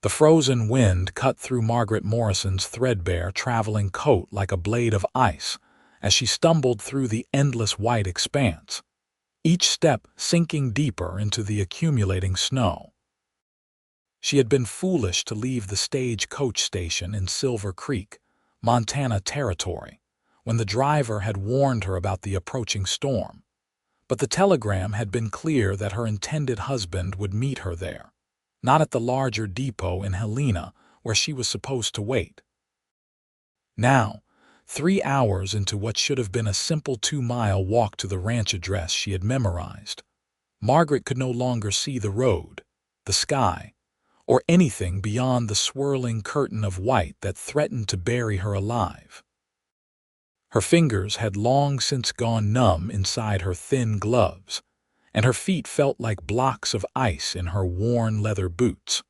The frozen wind cut through Margaret Morrison's threadbare traveling coat like a blade of ice as she stumbled through the endless white expanse, each step sinking deeper into the accumulating snow. She had been foolish to leave the stagecoach station in Silver Creek, Montana Territory, when the driver had warned her about the approaching storm. But the telegram had been clear that her intended husband would meet her there, not at the larger depot in Helena where she was supposed to wait. Now, 3 hours into what should have been a simple 2-mile walk to the ranch address she had memorized, Margaret could no longer see the road, the sky, or anything beyond the swirling curtain of white that threatened to bury her alive. Her fingers had long since gone numb inside her thin gloves, and her feet felt like blocks of ice in her worn leather boots.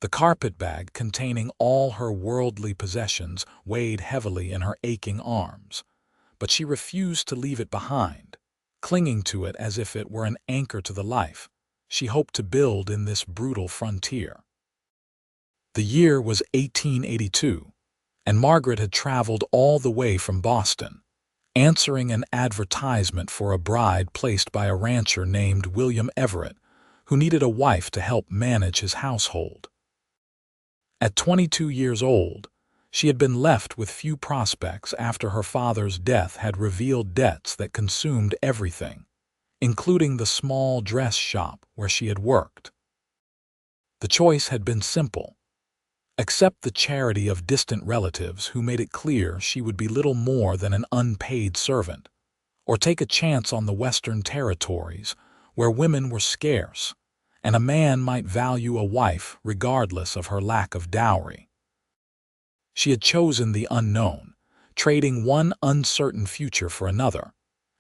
The carpetbag containing all her worldly possessions weighed heavily in her aching arms, but she refused to leave it behind, clinging to it as if it were an anchor to the life she hoped to build in this brutal frontier. The year was 1882, and Margaret had traveled all the way from Boston, answering an advertisement for a bride placed by a rancher named William Everett, who needed a wife to help manage his household. At 22 years old, she had been left with few prospects after her father's death had revealed debts that consumed everything, including the small dress shop where she had worked. The choice had been simple: accept the charity of distant relatives who made it clear she would be little more than an unpaid servant, or take a chance on the Western Territories where women were scarce and a man might value a wife regardless of her lack of dowry. She had chosen the unknown, trading one uncertain future for another,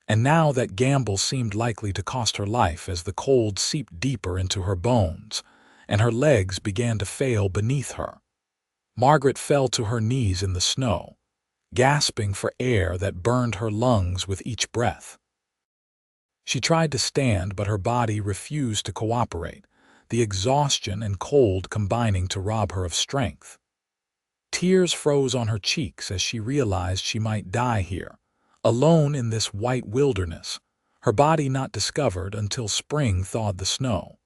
and now that gamble seemed likely to cost her life as the cold seeped deeper into her bones and her legs began to fail beneath her. Margaret fell to her knees in the snow, gasping for air that burned her lungs with each breath. She tried to stand, but her body refused to cooperate, the exhaustion and cold combining to rob her of strength. Tears froze on her cheeks as she realized she might die here, alone in this white wilderness, her body not discovered until spring thawed the snow.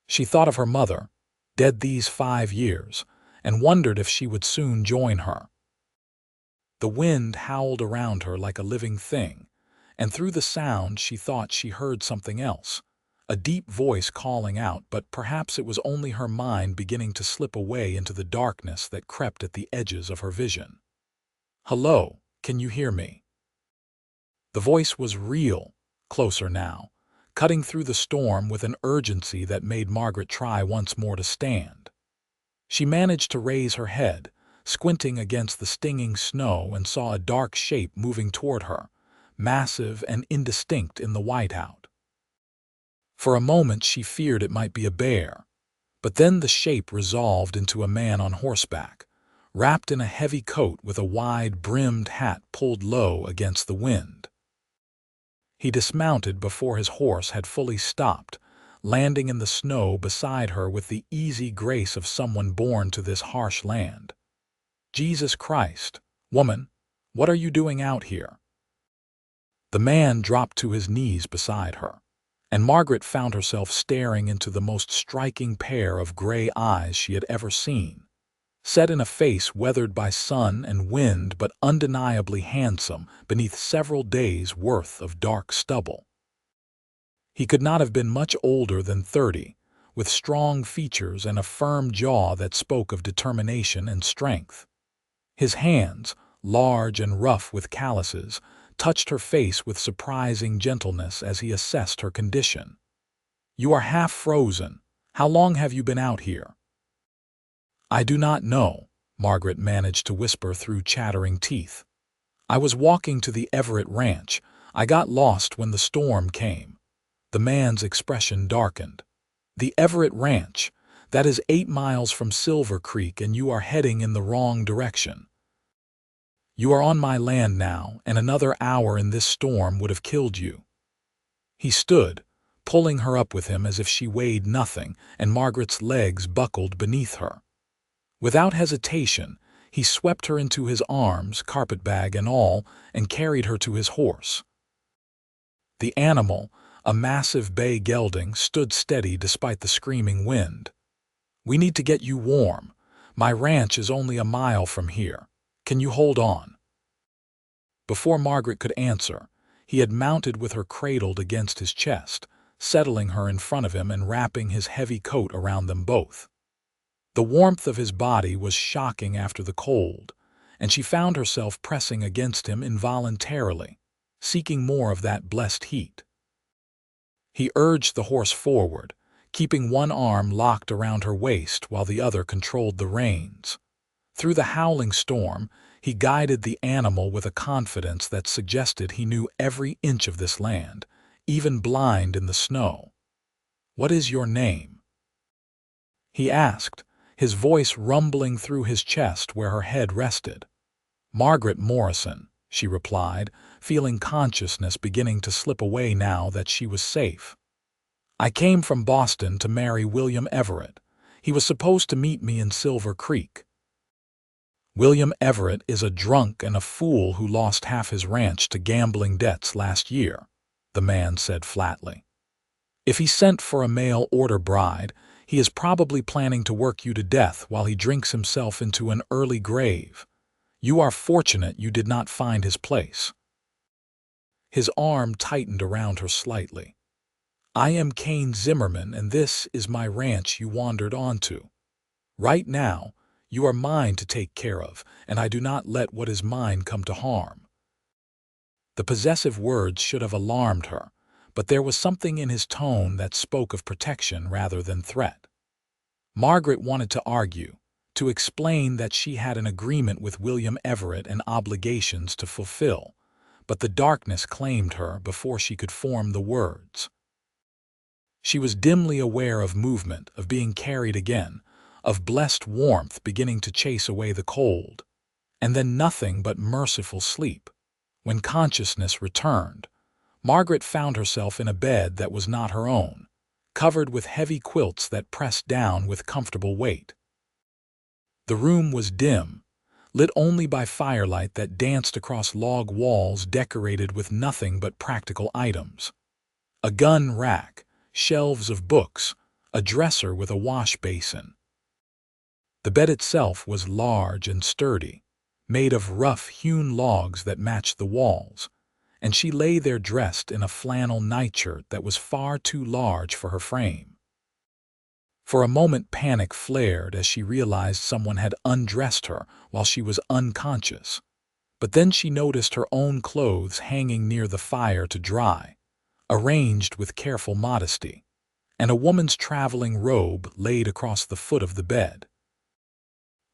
She thought of her mother, dead these 5 years, and wondered if she would soon join her. The wind howled around her like a living thing, and through the sound she thought she heard something else, a deep voice calling out, but perhaps it was only her mind beginning to slip away into the darkness that crept at the edges of her vision. "Hello, can you hear me?" The voice was real, closer now, cutting through the storm with an urgency that made Margaret try once more to stand. She managed to raise her head, squinting against the stinging snow, and saw a dark shape moving toward her, massive and indistinct in the whiteout. For a moment she feared it might be a bear, but then the shape resolved into a man on horseback, wrapped in a heavy coat with a wide-brimmed hat pulled low against the wind. He dismounted before his horse had fully stopped, landing in the snow beside her with the easy grace of someone born to this harsh land. "Jesus Christ, woman, what are you doing out here?" The man dropped to his knees beside her, and Margaret found herself staring into the most striking pair of gray eyes she had ever seen, set in a face weathered by sun and wind but undeniably handsome beneath several days' worth of dark stubble. He could not have been much older than 30, with strong features and a firm jaw that spoke of determination and strength. His hands, large and rough with calluses, touched her face with surprising gentleness as he assessed her condition. "You are half frozen. How long have you been out here?" "I do not know," Margaret managed to whisper through chattering teeth. "I was walking to the Everett Ranch. I got lost when the storm came." The man's expression darkened. "The Everett Ranch. That is 8 miles from Silver Creek, and you are heading in the wrong direction. You are on my land now, and another hour in this storm would have killed you." He stood, pulling her up with him as if she weighed nothing, and Margaret's legs buckled beneath her. Without hesitation, he swept her into his arms, carpetbag and all, and carried her to his horse. The animal, a massive bay gelding, stood steady despite the screaming wind. "We need to get you warm. My ranch is only a mile from here. Can you hold on?" Before Margaret could answer, he had mounted with her cradled against his chest, settling her in front of him and wrapping his heavy coat around them both. The warmth of his body was shocking after the cold, and she found herself pressing against him involuntarily, seeking more of that blessed heat. He urged the horse forward, keeping one arm locked around her waist while the other controlled the reins. Through the howling storm, he guided the animal with a confidence that suggested he knew every inch of this land, even blind in the snow. "What is your name?" he asked, his voice rumbling through his chest where her head rested. "Margaret Morrison," she replied, feeling consciousness beginning to slip away now that she was safe. "I came from Boston to marry William Everett. He was supposed to meet me in Silver Creek." "William Everett is a drunk and a fool who lost half his ranch to gambling debts last year," the man said flatly. "If he sent for a mail-order bride, he is probably planning to work you to death while he drinks himself into an early grave. You are fortunate you did not find his place." His arm tightened around her slightly. "I am Kane Zimmerman, and this is my ranch you wandered onto. Right now, you are mine to take care of, and I do not let what is mine come to harm." The possessive words should have alarmed her, but there was something in his tone that spoke of protection rather than threat. Margaret wanted to argue, to explain that she had an agreement with William Everett and obligations to fulfill, but the darkness claimed her before she could form the words. She was dimly aware of movement, of being carried again, of blessed warmth beginning to chase away the cold, and then nothing but merciful sleep. When consciousness returned, Margaret found herself in a bed that was not her own, covered with heavy quilts that pressed down with comfortable weight. The room was dim, lit only by firelight that danced across log walls decorated with nothing but practical items. A gun rack, shelves of books, a dresser with a wash basin. The bed itself was large and sturdy, made of rough-hewn logs that matched the walls, and she lay there dressed in a flannel nightshirt that was far too large for her frame. For a moment panic flared as she realized someone had undressed her while she was unconscious, but then she noticed her own clothes hanging near the fire to dry, arranged with careful modesty, and a woman's traveling robe laid across the foot of the bed.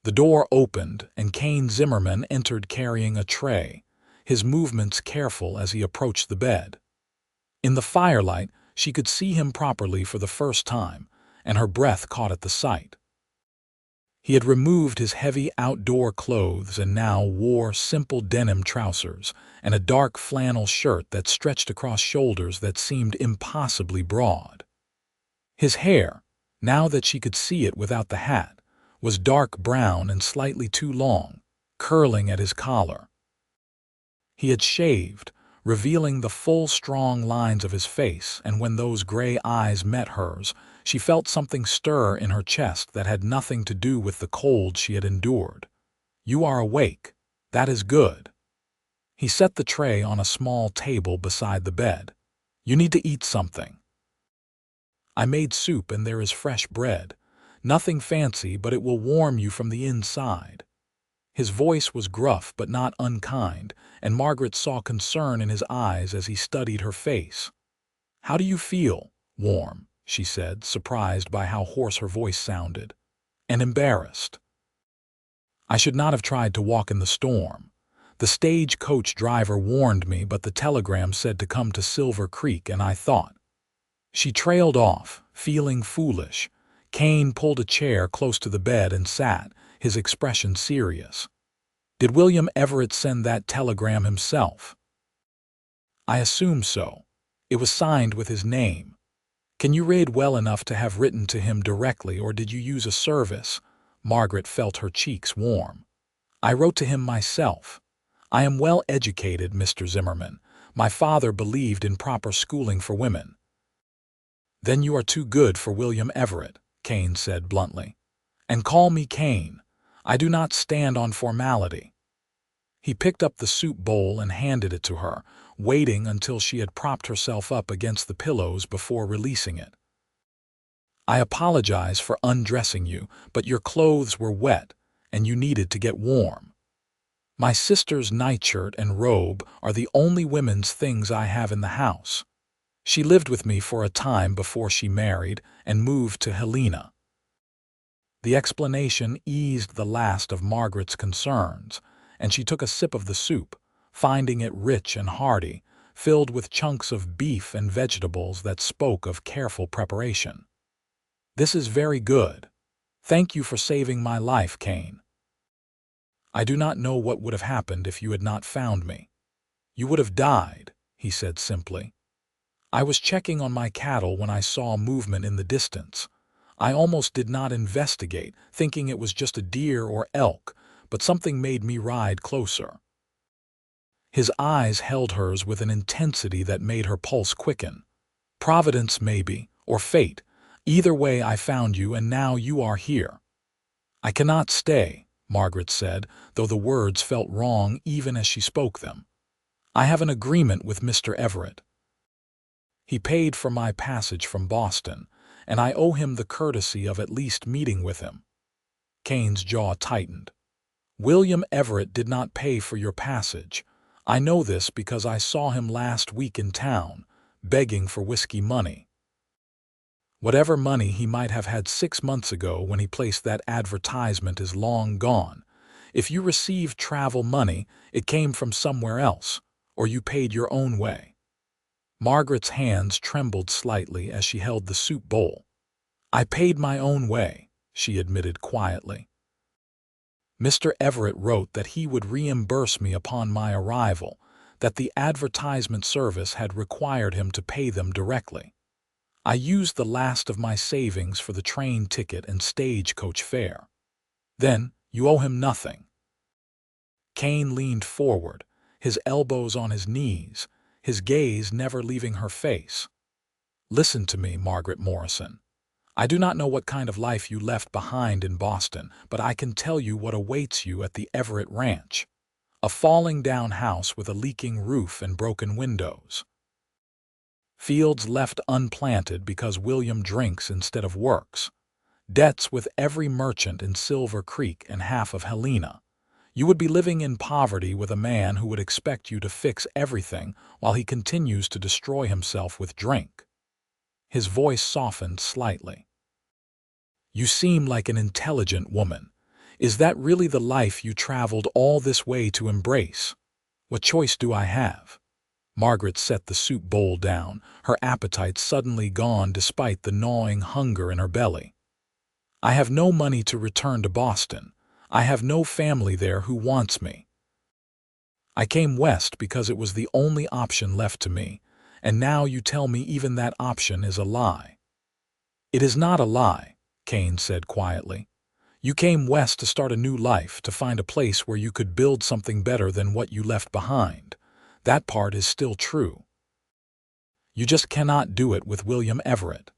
The door opened, and Kane Zimmerman entered carrying a tray, his movements careful as he approached the bed. In the firelight, she could see him properly for the first time, and her breath caught at the sight. He had removed his heavy outdoor clothes and now wore simple denim trousers and a dark flannel shirt that stretched across shoulders that seemed impossibly broad. His hair, now that she could see it without the hat, was dark brown and slightly too long, curling at his collar. He had shaved, revealing the full, strong lines of his face, and when those gray eyes met hers, she felt something stir in her chest that had nothing to do with the cold she had endured. "You are awake. That is good." He set the tray on a small table beside the bed. "You need to eat something. I made soup and there is fresh bread. Nothing fancy, but it will warm you from the inside." His voice was gruff but not unkind, and Margaret saw concern in his eyes as he studied her face. "How do you feel?" "Warm," she said, surprised by how hoarse her voice sounded, and embarrassed. "I should not have tried to walk in the storm. The stagecoach driver warned me, but the telegram said to come to Silver Creek, and I thought." She trailed off, feeling foolish. Kane pulled a chair close to the bed and sat, his expression serious. "Did William Everett send that telegram himself?" "I assume so. It was signed with his name. Can you read well enough to have written to him directly, or did you use a service? Margaret felt her cheeks warm. I wrote to him myself. I am well educated, Mr. Zimmerman. My father believed in proper schooling for women. Then you are too good for William Everett, Kane said bluntly. And call me Kane. I do not stand on formality. He picked up the soup bowl and handed it to her, waiting until she had propped herself up against the pillows before releasing it. I apologize for undressing you, but your clothes were wet, and you needed to get warm. My sister's nightshirt and robe are the only women's things I have in the house. She lived with me for a time before she married and moved to Helena. The explanation eased the last of Margaret's concerns, and she took a sip of the soup, finding it rich and hearty, filled with chunks of beef and vegetables that spoke of careful preparation. This is very good. Thank you for saving my life, Kane. I do not know what would have happened if you had not found me. You would have died, he said simply. I was checking on my cattle when I saw movement in the distance. I almost did not investigate, thinking it was just a deer or elk, but something made me ride closer. His eyes held hers with an intensity that made her pulse quicken. Providence, maybe, or fate. Either way, I found you, and now you are here. I cannot stay, Margaret said, though the words felt wrong even as she spoke them. I have an agreement with Mr. Everett. He paid for my passage from Boston, and I owe him the courtesy of at least meeting with him. Kane's jaw tightened. William Everett did not pay for your passage. I know this because I saw him last week in town, begging for whiskey money. Whatever money he might have had 6 months ago when he placed that advertisement is long gone. If you received travel money, it came from somewhere else, or you paid your own way. Margaret's hands trembled slightly as she held the soup bowl. I paid my own way, she admitted quietly. Mr. Everett wrote that he would reimburse me upon my arrival, that the advertisement service had required him to pay them directly. I used the last of my savings for the train ticket and stagecoach fare. Then you owe him nothing. Kane leaned forward, his elbows on his knees, his gaze never leaving her face. Listen to me, Margaret Morrison. I do not know what kind of life you left behind in Boston, but I can tell you what awaits you at the Everett Ranch. A falling-down house with a leaking roof and broken windows. Fields left unplanted because William drinks instead of works. Debts with every merchant in Silver Creek and half of Helena. You would be living in poverty with a man who would expect you to fix everything while he continues to destroy himself with drink. His voice softened slightly. You seem like an intelligent woman. Is that really the life you traveled all this way to embrace? What choice do I have? Margaret set the soup bowl down, her appetite suddenly gone despite the gnawing hunger in her belly. I have no money to return to Boston. I have no family there who wants me. I came west because it was the only option left to me, and now you tell me even that option is a lie. It is not a lie, Kane said quietly. You came west to start a new life, to find a place where you could build something better than what you left behind. That part is still true. You just cannot do it with William Everett.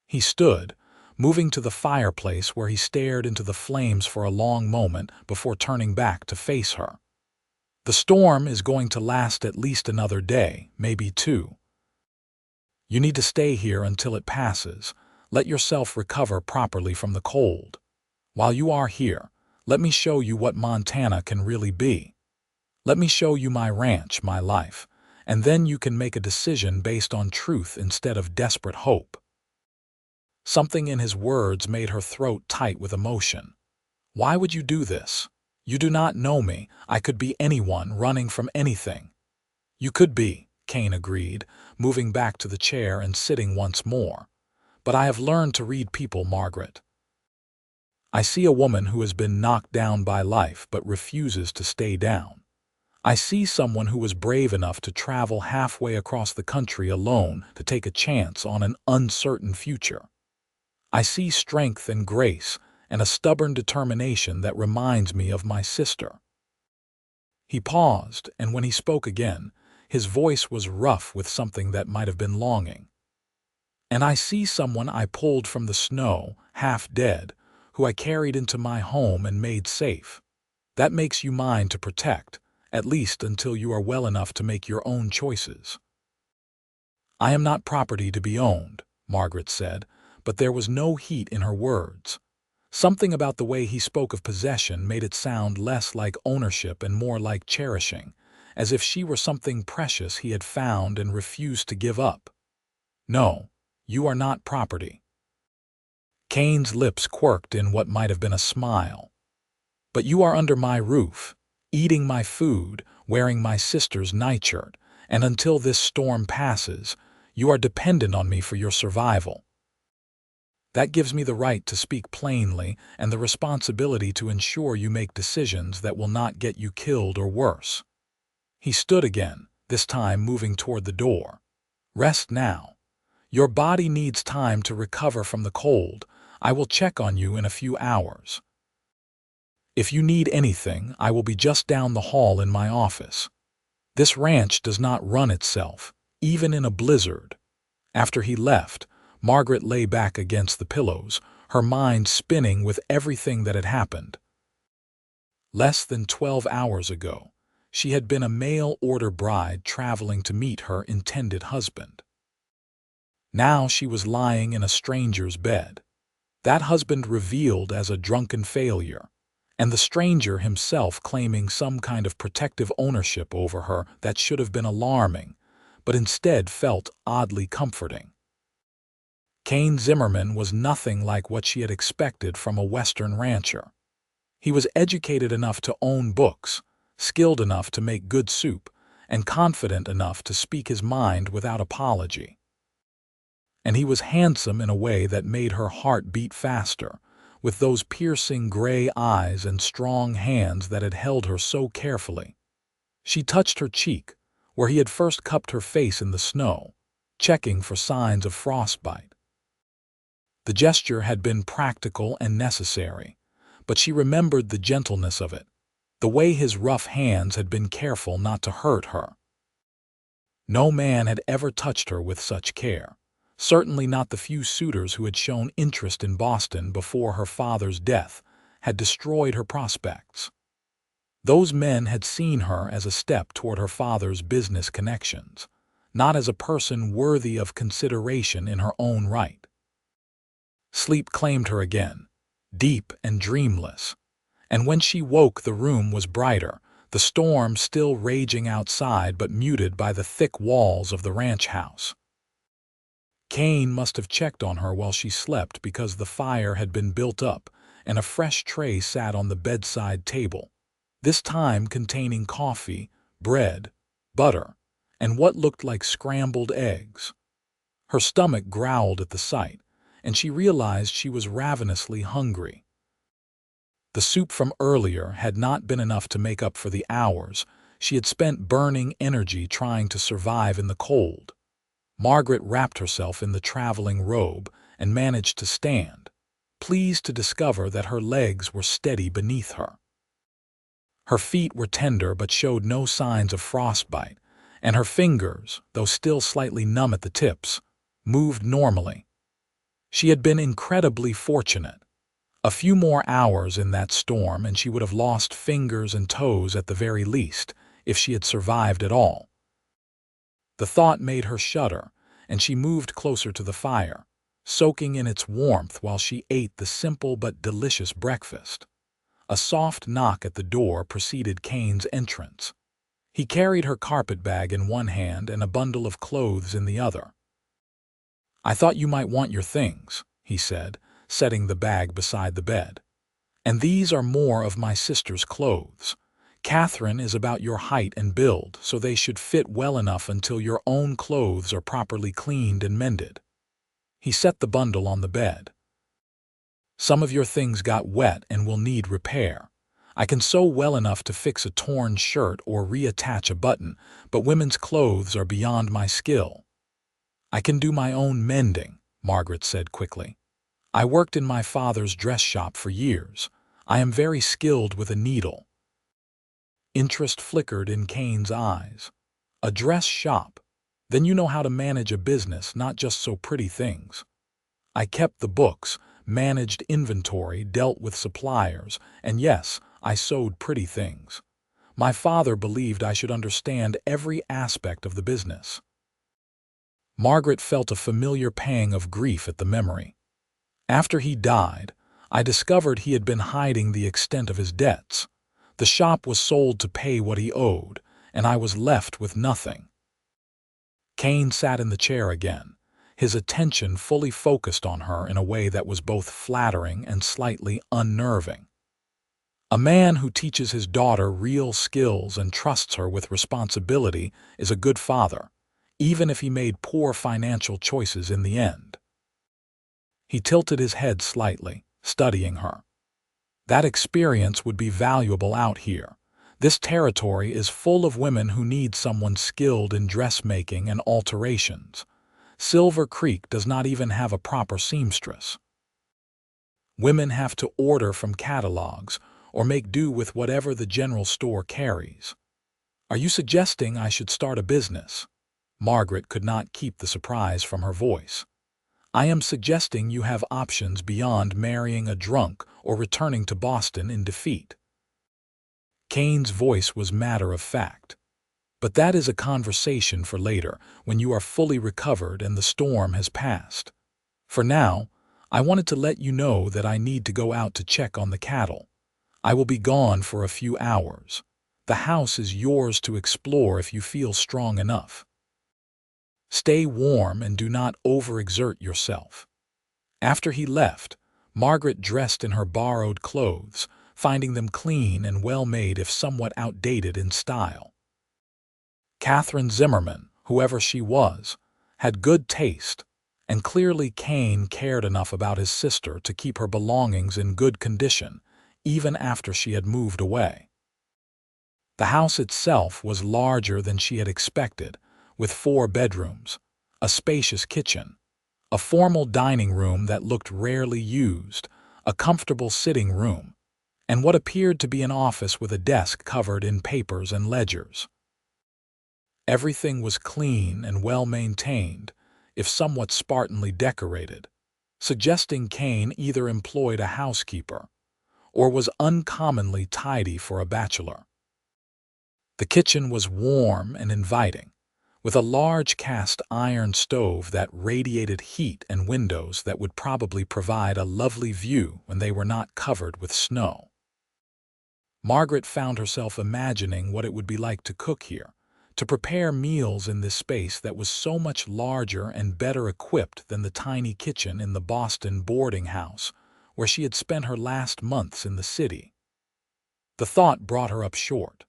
He stood, moving to the fireplace where he stared into the flames for a long moment before turning back to face her. The storm is going to last at least another day, maybe 2. You need to stay here until it passes. Let yourself recover properly from the cold. While you are here, let me show you what Montana can really be. Let me show you my ranch, my life, and then you can make a decision based on truth instead of desperate hope. Something in his words made her throat tight with emotion. Why would you do this? You do not know me. I could be anyone running from anything. You could be, Kane agreed, moving back to the chair and sitting once more. But I have learned to read people, Margaret. I see a woman who has been knocked down by life but refuses to stay down. I see someone who was brave enough to travel halfway across the country alone to take a chance on an uncertain future. I see strength and grace and a stubborn determination that reminds me of my sister." He paused, and when he spoke again, his voice was rough with something that might have been longing. "And I see someone I pulled from the snow, half dead, who I carried into my home and made safe. That makes you mine to protect, at least until you are well enough to make your own choices." "I am not property to be owned," Margaret said, but there was no heat in her words. Something about the way he spoke of possession made it sound less like ownership and more like cherishing, as if she were something precious he had found and refused to give up. "No, you are not property." Kane's lips quirked in what might have been a smile. "But you are under my roof, eating my food, wearing my sister's nightshirt, and until this storm passes, you are dependent on me for your survival. That gives me the right to speak plainly and the responsibility to ensure you make decisions that will not get you killed or worse." He stood again, this time moving toward the door. "Rest now. Your body needs time to recover from the cold. I will check on you in a few hours. If you need anything, I will be just down the hall in my office. This ranch does not run itself, even in a blizzard." After he left, Margaret lay back against the pillows, her mind spinning with everything that had happened. Less than 12 hours ago, she had been a mail-order bride traveling to meet her intended husband. Now she was lying in a stranger's bed. That husband revealed as a drunken failure, and the stranger himself claiming some kind of protective ownership over her that should have been alarming, but instead felt oddly comforting. Kane Zimmerman was nothing like what she had expected from a Western rancher. He was educated enough to own books, skilled enough to make good soup, and confident enough to speak his mind without apology. And he was handsome in a way that made her heart beat faster, with those piercing gray eyes and strong hands that had held her so carefully. She touched her cheek, where he had first cupped her face in the snow, checking for signs of frostbite. The gesture had been practical and necessary, but she remembered the gentleness of it, the way his rough hands had been careful not to hurt her. No man had ever touched her with such care, certainly not the few suitors who had shown interest in Boston before her father's death had destroyed her prospects. Those men had seen her as a step toward her father's business connections, not as a person worthy of consideration in her own right. Sleep claimed her again, deep and dreamless, and when she woke the room was brighter, the storm still raging outside but muted by the thick walls of the ranch house. Kane must have checked on her while she slept because the fire had been built up and a fresh tray sat on the bedside table, this time containing coffee, bread, butter, and what looked like scrambled eggs. Her stomach growled at the sight, and she realized she was ravenously hungry. The soup from earlier had not been enough to make up for the hours she had spent burning energy trying to survive in the cold. Margaret wrapped herself in the traveling robe and managed to stand, pleased to discover that her legs were steady beneath her. Her feet were tender but showed no signs of frostbite, and her fingers, though still slightly numb at the tips, moved normally. She had been incredibly fortunate. A few more hours in that storm and she would have lost fingers and toes at the very least, if she had survived at all. The thought made her shudder, and she moved closer to the fire, soaking in its warmth while she ate the simple but delicious breakfast. A soft knock at the door preceded Kane's entrance. He carried her carpetbag in one hand and a bundle of clothes in the other. "I thought you might want your things," he said, setting the bag beside the bed. "And these are more of my sister's clothes. Catherine is about your height and build, so they should fit well enough until your own clothes are properly cleaned and mended." He set the bundle on the bed. "Some of your things got wet and will need repair. I can sew well enough to fix a torn shirt or reattach a button, but women's clothes are beyond my skill. I can do my own mending, Margaret said quickly. I worked in my father's dress shop for years. I am very skilled with a needle. Interest flickered in Kane's eyes. A dress shop? Then you know how to manage a business, not just sew pretty things. I kept the books, managed inventory, dealt with suppliers, and yes, I sewed pretty things. My father believed I should understand every aspect of the business. Margaret felt a familiar pang of grief at the memory. After he died, I discovered he had been hiding the extent of his debts. The shop was sold to pay what he owed, and I was left with nothing. Kane sat in the chair again, his attention fully focused on her in a way that was both flattering and slightly unnerving. A man who teaches his daughter real skills and trusts her with responsibility is a good father, even if he made poor financial choices in the end. He tilted his head slightly, studying her. That experience would be valuable out here. This territory is full of women who need someone skilled in dressmaking and alterations. Silver Creek does not even have a proper seamstress. Women have to order from catalogs or make do with whatever the general store carries. Are you suggesting I should start a business? Margaret could not keep the surprise from her voice. I am suggesting you have options beyond marrying a drunk or returning to Boston in defeat. Kane's voice was matter-of-fact. But that is a conversation for later, when you are fully recovered and the storm has passed. For now, I wanted to let you know that I need to go out to check on the cattle. I will be gone for a few hours. The house is yours to explore if you feel strong enough. Stay warm and do not overexert yourself. After he left, Margaret dressed in her borrowed clothes, finding them clean and well-made if somewhat outdated in style. Kane Zimmerman, whoever she was, had good taste, and clearly Kane cared enough about his sister to keep her belongings in good condition, even after she had moved away. The house itself was larger than she had expected, with 4 bedrooms, a spacious kitchen, a formal dining room that looked rarely used, a comfortable sitting room, and what appeared to be an office with a desk covered in papers and ledgers. Everything was clean and well-maintained, if somewhat spartanly decorated, suggesting Kane either employed a housekeeper or was uncommonly tidy for a bachelor. The kitchen was warm and inviting, with a large cast iron stove that radiated heat and windows that would probably provide a lovely view when they were not covered with snow. Margaret found herself imagining what it would be like to cook here, to prepare meals in this space that was so much larger and better equipped than the tiny kitchen in the Boston boarding house, where she had spent her last months in the city. The thought brought her up short.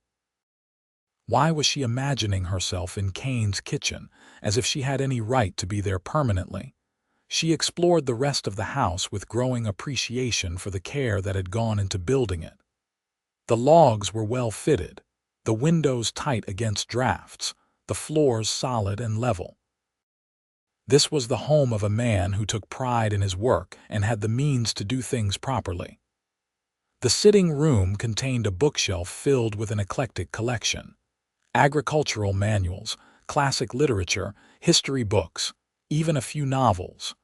Why was she imagining herself in Kane's kitchen, as if she had any right to be there permanently? She explored the rest of the house with growing appreciation for the care that had gone into building it. The logs were well fitted, the windows tight against drafts, the floors solid and level. This was the home of a man who took pride in his work and had the means to do things properly. The sitting room contained a bookshelf filled with an eclectic collection: agricultural manuals, classic literature, history books, even a few novels.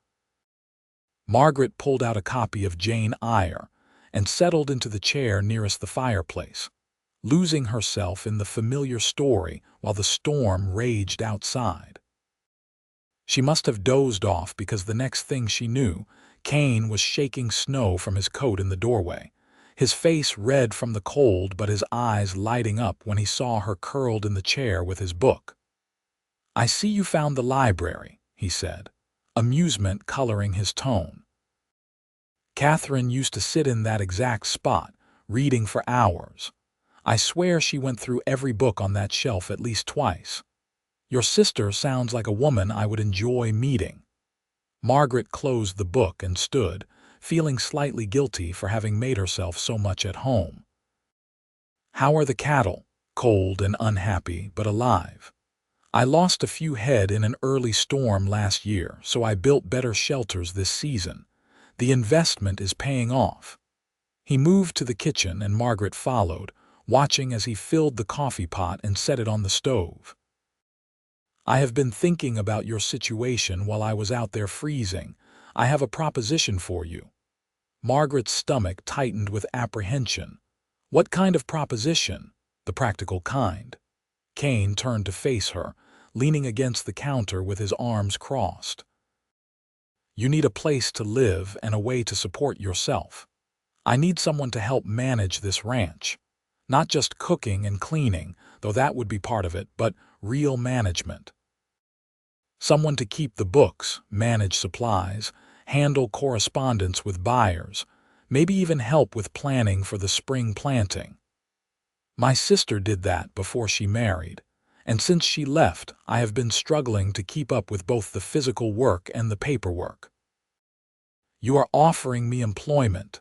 Margaret pulled out a copy of Jane Eyre and settled into the chair nearest the fireplace, losing herself in the familiar story while the storm raged outside. She must have dozed off because the next thing she knew, Kane was shaking snow from his coat in the doorway, his face red from the cold but his eyes lighting up when he saw her curled in the chair with his book. "I see you found the library," he said, amusement coloring his tone. Catherine used to sit in that exact spot, reading for hours. I swear she went through every book on that shelf at least twice. Your sister sounds like a woman I would enjoy meeting. Margaret closed the book and stood, feeling slightly guilty for having made herself so much at home. How are the cattle? Cold and unhappy, but alive. I lost a few head in an early storm last year, so I built better shelters this season. The investment is paying off. He moved to the kitchen and Margaret followed, watching as he filled the coffee pot and set it on the stove. I have been thinking about your situation while I was out there freezing. I have a proposition for you. Margaret's stomach tightened with apprehension. What kind of proposition? The practical kind. Kane turned to face her, leaning against the counter with his arms crossed. You need a place to live and a way to support yourself. I need someone to help manage this ranch. Not just cooking and cleaning, though that would be part of it, but real management. Someone to keep the books, manage supplies, handle correspondence with buyers, maybe even help with planning for the spring planting. My sister did that before she married, and since she left, I have been struggling to keep up with both the physical work and the paperwork. You are offering me employment.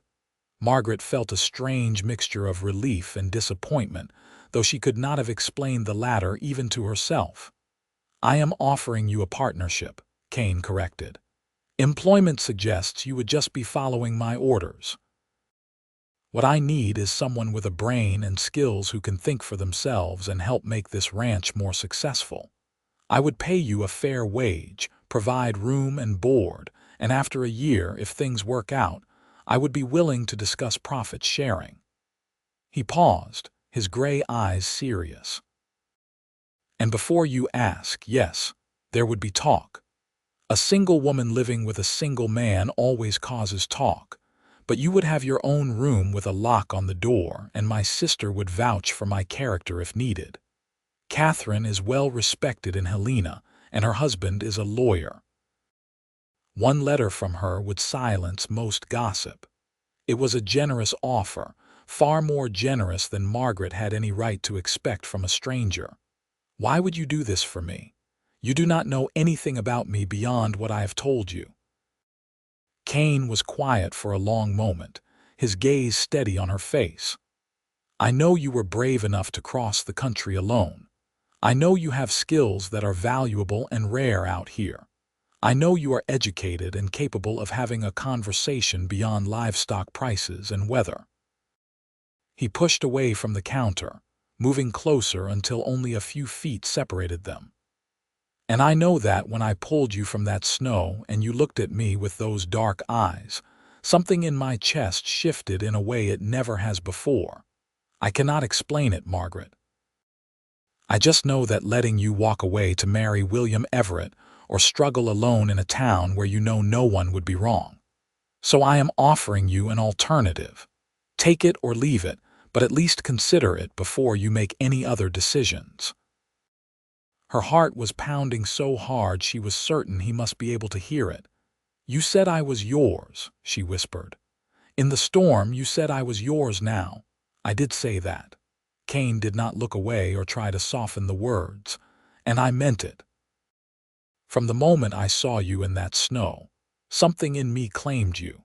Margaret felt a strange mixture of relief and disappointment, though she could not have explained the latter even to herself. I am offering you a partnership, Kane corrected. Employment suggests you would just be following my orders. What I need is someone with a brain and skills who can think for themselves and help make this ranch more successful. I would pay you a fair wage, provide room and board, and after a year, if things work out, I would be willing to discuss profit sharing. He paused, his gray eyes serious. And before you ask, yes, there would be talk. A single woman living with a single man always causes talk, but you would have your own room with a lock on the door, and my sister would vouch for my character if needed. Catherine is well respected in Helena, and her husband is a lawyer. One letter from her would silence most gossip. It was a generous offer, far more generous than Margaret had any right to expect from a stranger. Why would you do this for me? You do not know anything about me beyond what I have told you. Kane was quiet for a long moment, his gaze steady on her face. I know you were brave enough to cross the country alone. I know you have skills that are valuable and rare out here. I know you are educated and capable of having a conversation beyond livestock prices and weather. He pushed away from the counter, moving closer until only a few feet separated them. And I know that when I pulled you from that snow and you looked at me with those dark eyes, something in my chest shifted in a way it never has before. I cannot explain it, Margaret. I just know that letting you walk away to marry William Everett or struggle alone in a town where you know no one would be wrong. So I am offering you an alternative. Take it or leave it, but at least consider it before you make any other decisions. Her heart was pounding so hard she was certain he must be able to hear it. You said I was yours, she whispered. In the storm, you said I was yours now. I did say that. Kane did not look away or try to soften the words, and I meant it. From the moment I saw you in that snow, something in me claimed you.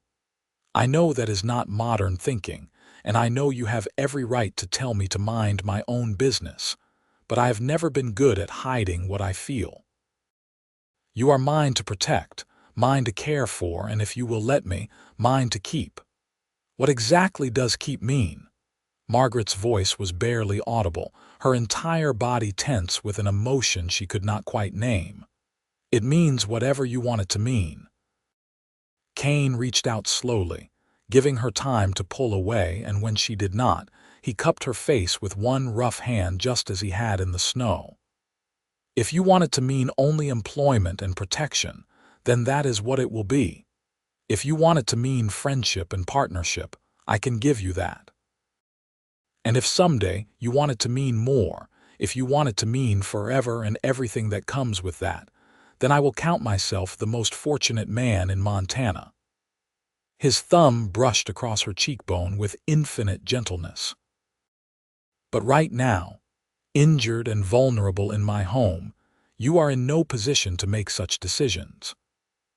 I know that is not modern thinking, and I know you have every right to tell me to mind my own business, but I have never been good at hiding what I feel. You are mine to protect, mine to care for, and if you will let me, mine to keep. What exactly does keep mean? Margaret's voice was barely audible, her entire body tense with an emotion she could not quite name. It means whatever you want it to mean. Kane reached out slowly, giving her time to pull away, and when she did not, he cupped her face with one rough hand just as he had in the snow. If you want it to mean only employment and protection, then that is what it will be. If you want it to mean friendship and partnership, I can give you that. And if someday you want it to mean more, if you want it to mean forever and everything that comes with that, then I will count myself the most fortunate man in Montana. His thumb brushed across her cheekbone with infinite gentleness. But right now, injured and vulnerable in my home, you are in no position to make such decisions.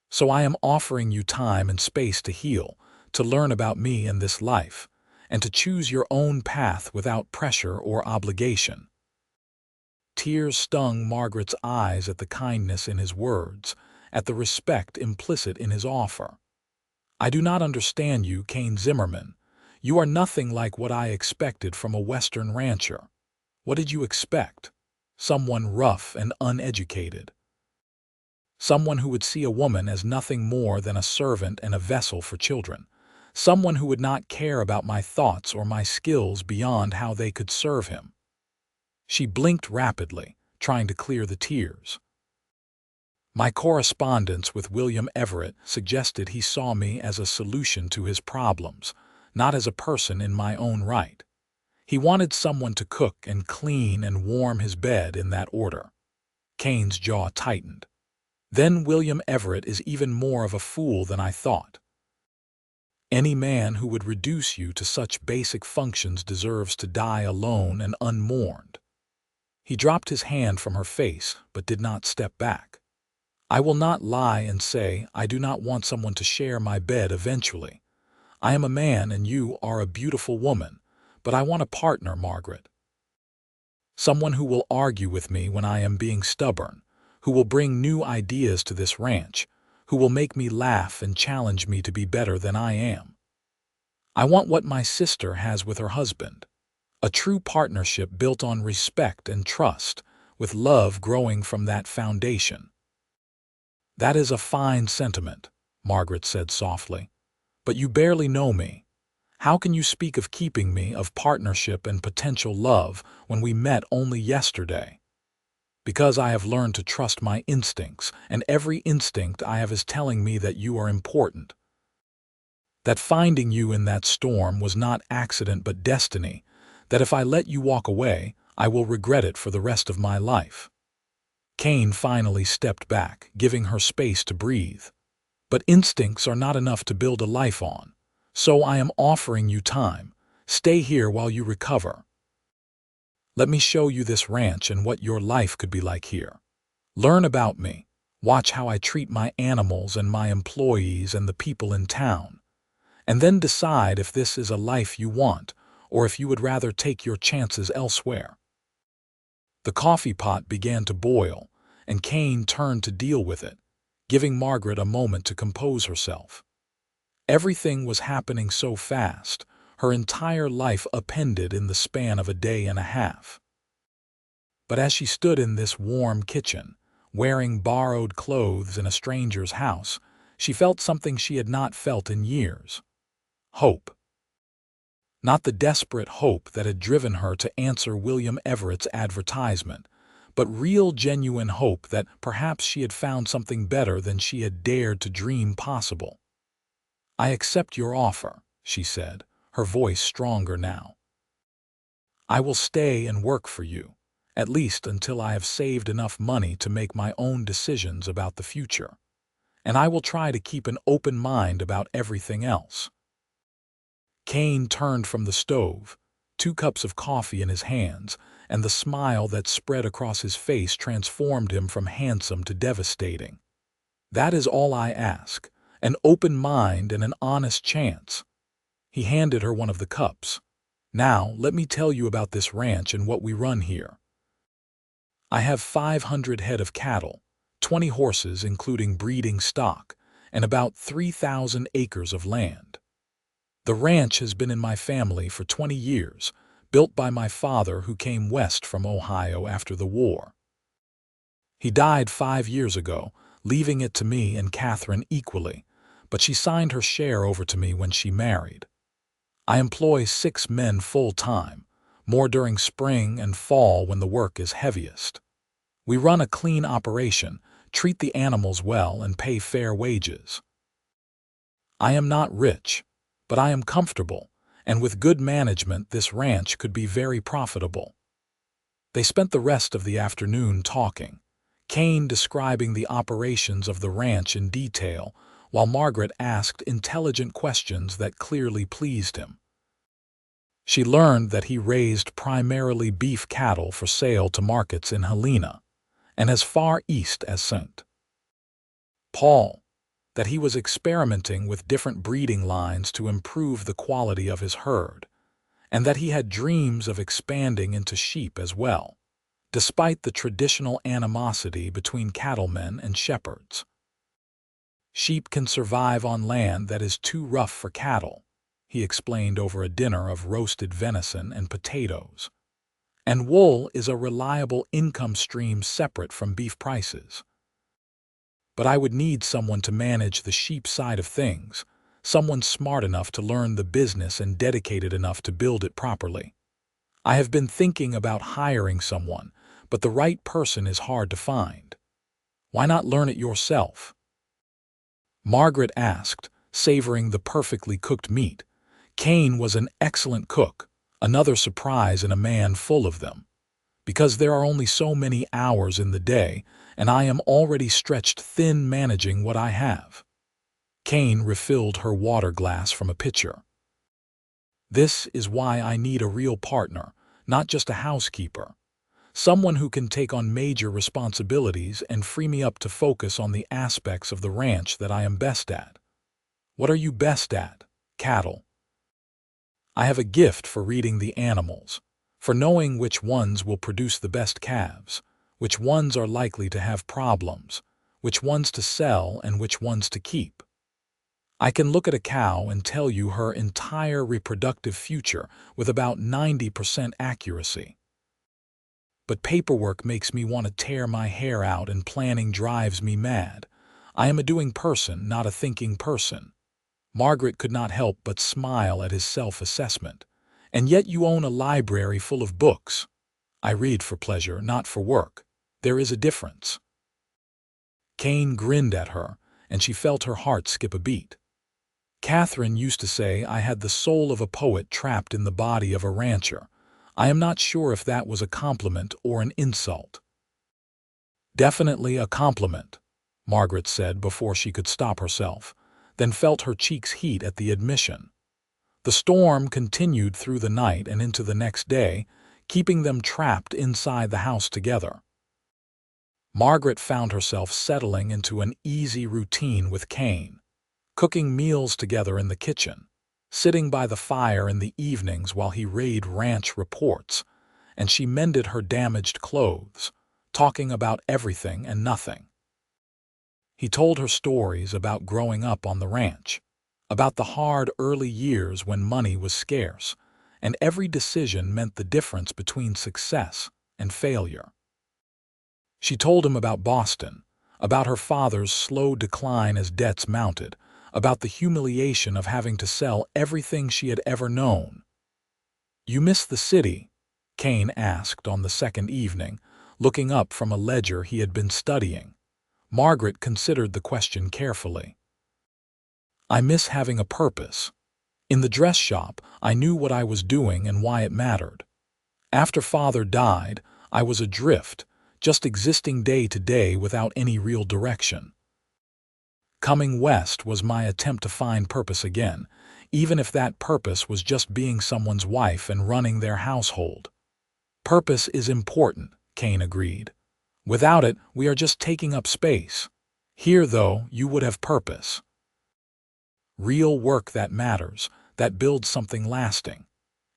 So I am offering you time and space to heal, to learn about me and this life, and to choose your own path without pressure or obligation. Tears stung Margaret's eyes at the kindness in his words, at the respect implicit in his offer. "I do not understand you, Kane Zimmerman. You are nothing like what I expected from a Western rancher. What did you expect? Someone rough and uneducated. Someone who would see a woman as nothing more than a servant and a vessel for children. Someone who would not care about my thoughts or my skills beyond how they could serve him." She blinked rapidly, trying to clear the tears. "My correspondence with William Everett suggested he saw me as a solution to his problems, not as a person in my own right. He wanted someone to cook and clean and warm his bed in that order." Kane's jaw tightened. "Then William Everett is even more of a fool than I thought. Any man who would reduce you to such basic functions deserves to die alone and unmourned." He dropped his hand from her face, but did not step back. "I will not lie and say I do not want someone to share my bed eventually. I am a man and you are a beautiful woman, but I want a partner, Margaret. Someone who will argue with me when I am being stubborn, who will bring new ideas to this ranch, who will make me laugh and challenge me to be better than I am. I want what my sister has with her husband, a true partnership built on respect and trust, with love growing from that foundation." "That is a fine sentiment," Margaret said softly. "But you barely know me. How can you speak of keeping me, of partnership and potential love, when we met only yesterday? Because I have learned to trust my instincts, and every instinct I have is telling me that you are important. That finding you in that storm was not accident but destiny, that if I let you walk away, I will regret it for the rest of my life." Kane finally stepped back, giving her space to breathe. "But instincts are not enough to build a life on. So I am offering you time. Stay here while you recover. Let me show you this ranch and what your life could be like here. Learn about me. Watch how I treat my animals and my employees and the people in town. And then decide if this is a life you want, or if you would rather take your chances elsewhere." The coffee pot began to boil, and Kane turned to deal with it, giving Margaret a moment to compose herself. Everything was happening so fast, her entire life upended in the span of a day and a half. But as she stood in this warm kitchen, wearing borrowed clothes in a stranger's house, she felt something she had not felt in years. Hope. Not the desperate hope that had driven her to answer William Everett's advertisement, but real, genuine hope that perhaps she had found something better than she had dared to dream possible. "I accept your offer," she said, her voice stronger now. "I will stay and work for you, at least until I have saved enough money to make my own decisions about the future. And I will try to keep an open mind about everything else." Kane turned from the stove, 2 cups of coffee in his hands, and the smile that spread across his face transformed him from handsome to devastating. "That is all I ask, an open mind and an honest chance." He handed her one of the cups. "Now, let me tell you about this ranch and what we run here. I have 500 head of cattle, 20 horses including breeding stock, and about 3,000 acres of land. The ranch has been in my family for 20 years, built by my father who came west from Ohio after the war. He died 5 years ago, leaving it to me and Catherine equally, but she signed her share over to me when she married. I employ 6 men full-time, more during spring and fall when the work is heaviest. We run a clean operation, treat the animals well, and pay fair wages. I am not rich, but I am comfortable, and with good management this ranch could be very profitable." They spent the rest of the afternoon talking, Kane describing the operations of the ranch in detail, while Margaret asked intelligent questions that clearly pleased him. She learned that he raised primarily beef cattle for sale to markets in Helena, and as far east as St. Paul, that he was experimenting with different breeding lines to improve the quality of his herd, and that he had dreams of expanding into sheep as well, despite the traditional animosity between cattlemen and shepherds. Sheep can survive on land that is too rough for cattle, he explained over a dinner of roasted venison and potatoes. And wool is a reliable income stream separate from beef prices. But I would need someone to manage the sheep side of things, someone smart enough to learn the business and dedicated enough to build it properly. I have been thinking about hiring someone, but the right person is hard to find. Why not learn it yourself? Margaret asked, savoring the perfectly cooked meat. Kane was an excellent cook, another surprise in a man full of them. Because there are only so many hours in the day, and I am already stretched thin managing what I have. Kane refilled her water glass from a pitcher. This is why I need a real partner, not just a housekeeper. Someone who can take on major responsibilities and free me up to focus on the aspects of the ranch that I am best at. What are you best at? Cattle. I have a gift for reading the animals, for knowing which ones will produce the best calves, which ones are likely to have problems, which ones to sell and which ones to keep. I can look at a cow and tell you her entire reproductive future with about 90% accuracy. But paperwork makes me want to tear my hair out and planning drives me mad. I am a doing person, not a thinking person. Margaret could not help but smile at his self-assessment. And yet you own a library full of books. I read for pleasure, not for work. There is a difference. Kane grinned at her, and she felt her heart skip a beat. Catherine used to say I had the soul of a poet trapped in the body of a rancher. I am not sure if that was a compliment or an insult. Definitely a compliment, Margaret said before she could stop herself, then felt her cheeks heat at the admission. The storm continued through the night and into the next day, keeping them trapped inside the house together. Margaret found herself settling into an easy routine with Kane, cooking meals together in the kitchen, sitting by the fire in the evenings while he read ranch reports, and she mended her damaged clothes, talking about everything and nothing. He told her stories about growing up on the ranch, about the hard early years when money was scarce, and every decision meant the difference between success and failure. She told him about Boston, about her father's slow decline as debts mounted, about the humiliation of having to sell everything she had ever known. "You miss the city?" Kane asked on the second evening, looking up from a ledger he had been studying. Margaret considered the question carefully. "I miss having a purpose. In the dress shop, I knew what I was doing and why it mattered. After Father died, I was adrift, just existing day to day without any real direction. Coming west was my attempt to find purpose again, even if that purpose was just being someone's wife and running their household." "Purpose is important," Kane agreed. "Without it, we are just taking up space. Here, though, you would have purpose. Real work that matters, that builds something lasting."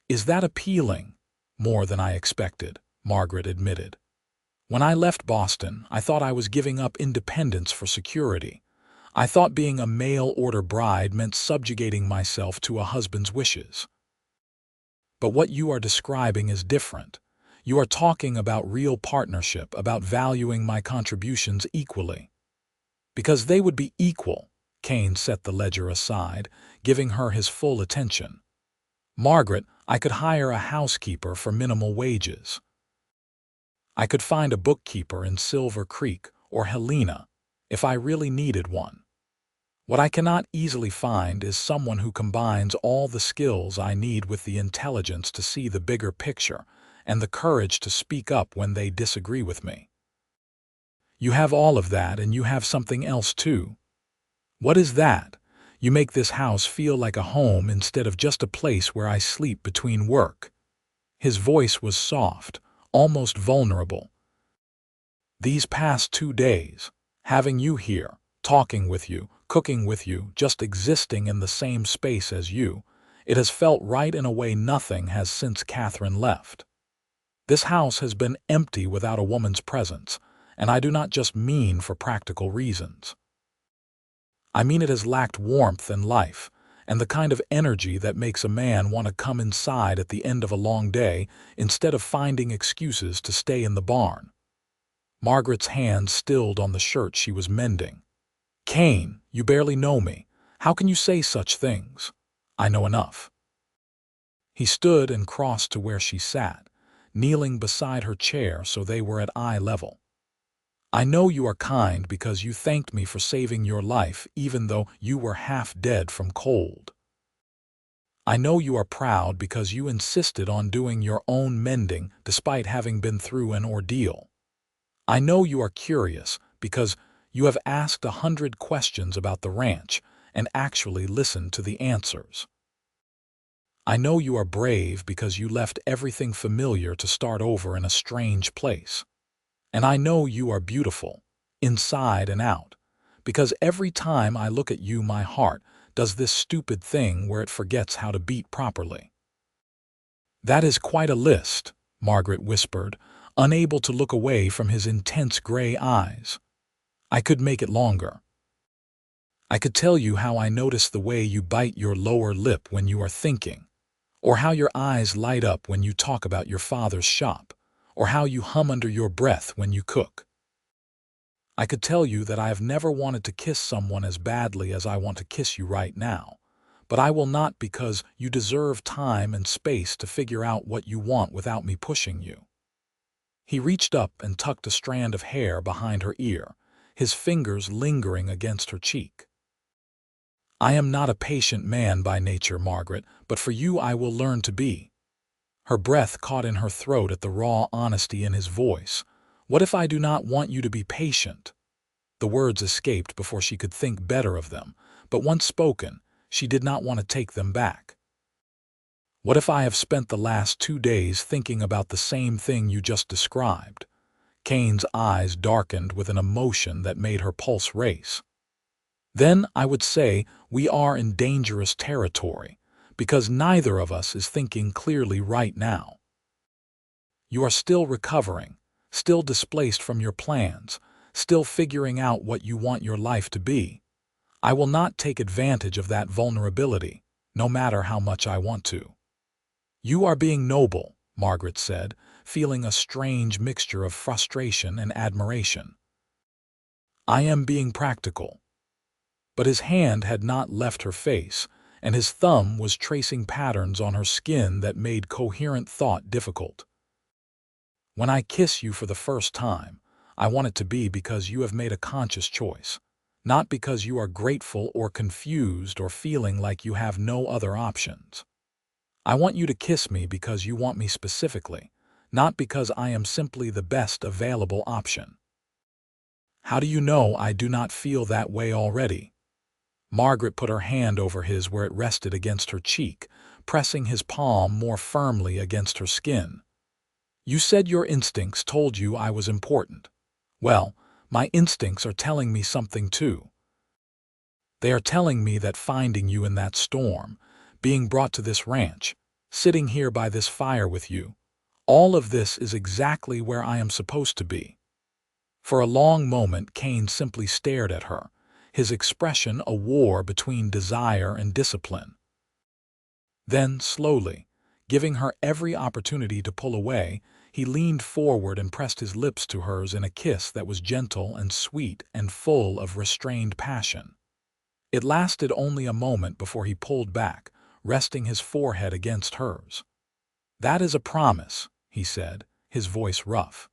"Is that appealing?" "More than I expected," Margaret admitted. "When I left Boston, I thought I was giving up independence for security. I thought being a mail-order bride meant subjugating myself to a husband's wishes. But what you are describing is different. You are talking about real partnership, about valuing my contributions equally." "Because they would be equal," Kane set the ledger aside, giving her his full attention. "Margaret, I could hire a housekeeper for minimal wages. I could find a bookkeeper in Silver Creek or Helena if I really needed one. What I cannot easily find is someone who combines all the skills I need with the intelligence to see the bigger picture and the courage to speak up when they disagree with me. You have all of that, and you have something else too." "What is that?" "You make this house feel like a home instead of just a place where I sleep between work." His voice was soft, almost vulnerable. "These past 2 days, having you here, talking with you, cooking with you, just existing in the same space as you, It has felt right in a way nothing has since Catherine left. This house has been empty without a woman's presence, and I do not just mean for practical reasons. I mean it has lacked warmth and life, and the kind of energy that makes a man want to come inside at the end of a long day instead of finding excuses to stay in the barn. Margaret's hand stilled on the shirt she was mending. "Kane, you barely know me. How can you say such things? I know enough." He stood and crossed to where she sat, kneeling beside her chair so they were at eye level. "I know you are kind because you thanked me for saving your life even though you were half dead from cold. I know you are proud because you insisted on doing your own mending despite having been through an ordeal. I know you are curious because you have asked 100 questions about the ranch and actually listened to the answers. I know you are brave because you left everything familiar to start over in a strange place. And I know you are beautiful, inside and out, because every time I look at you my heart does this stupid thing where it forgets how to beat properly." "That is quite a list," Margaret whispered, unable to look away from his intense gray eyes. "I could make it longer. I could tell you how I notice the way you bite your lower lip when you are thinking, or how your eyes light up when you talk about your father's shop, or how you hum under your breath when you cook. I could tell you that I have never wanted to kiss someone as badly as I want to kiss you right now, but I will not because you deserve time and space to figure out what you want without me pushing you." He reached up and tucked a strand of hair behind her ear, his fingers lingering against her cheek. "I am not a patient man by nature, Margaret, but for you I will learn to be." Her breath caught in her throat at the raw honesty in his voice. "What if I do not want you to be patient?" The words escaped before she could think better of them, but once spoken, she did not want to take them back. "What if I have spent the last 2 days thinking about the same thing you just described?" Kane's eyes darkened with an emotion that made her pulse race. "Then I would say we are in dangerous territory, because neither of us is thinking clearly right now. You are still recovering, still displaced from your plans, still figuring out what you want your life to be. I will not take advantage of that vulnerability, no matter how much I want to." "You are being noble," Margaret said, feeling a strange mixture of frustration and admiration. "I am being practical." But his hand had not left her face, and his thumb was tracing patterns on her skin that made coherent thought difficult. "When I kiss you for the first time, I want it to be because you have made a conscious choice, not because you are grateful or confused or feeling like you have no other options. I want you to kiss me because you want me specifically, not because I am simply the best available option." "How do you know I do not feel that way already?" Margaret put her hand over his where it rested against her cheek, pressing his palm more firmly against her skin. "You said your instincts told you I was important. Well, my instincts are telling me something too. They are telling me that finding you in that storm, being brought to this ranch, sitting here by this fire with you, all of this is exactly where I am supposed to be." For a long moment, Kane simply stared at her, his expression a war between desire and discipline. Then, slowly, giving her every opportunity to pull away, he leaned forward and pressed his lips to hers in a kiss that was gentle and sweet and full of restrained passion. It lasted only a moment before he pulled back, resting his forehead against hers. "That is a promise," he said, his voice rough.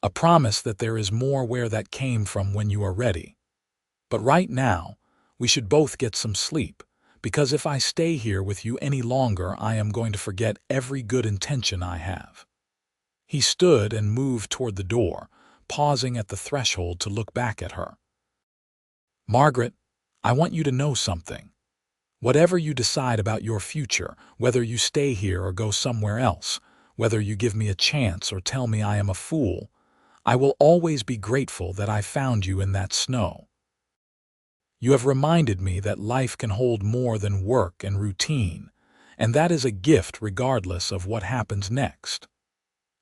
"A promise that there is more where that came from when you are ready. But right now, we should both get some sleep, because if I stay here with you any longer, I am going to forget every good intention I have." He stood and moved toward the door, pausing at the threshold to look back at her. "Margaret, I want you to know something. Whatever you decide about your future, whether you stay here or go somewhere else, whether you give me a chance or tell me I am a fool, I will always be grateful that I found you in that snow. You have reminded me that life can hold more than work and routine, and that is a gift regardless of what happens next."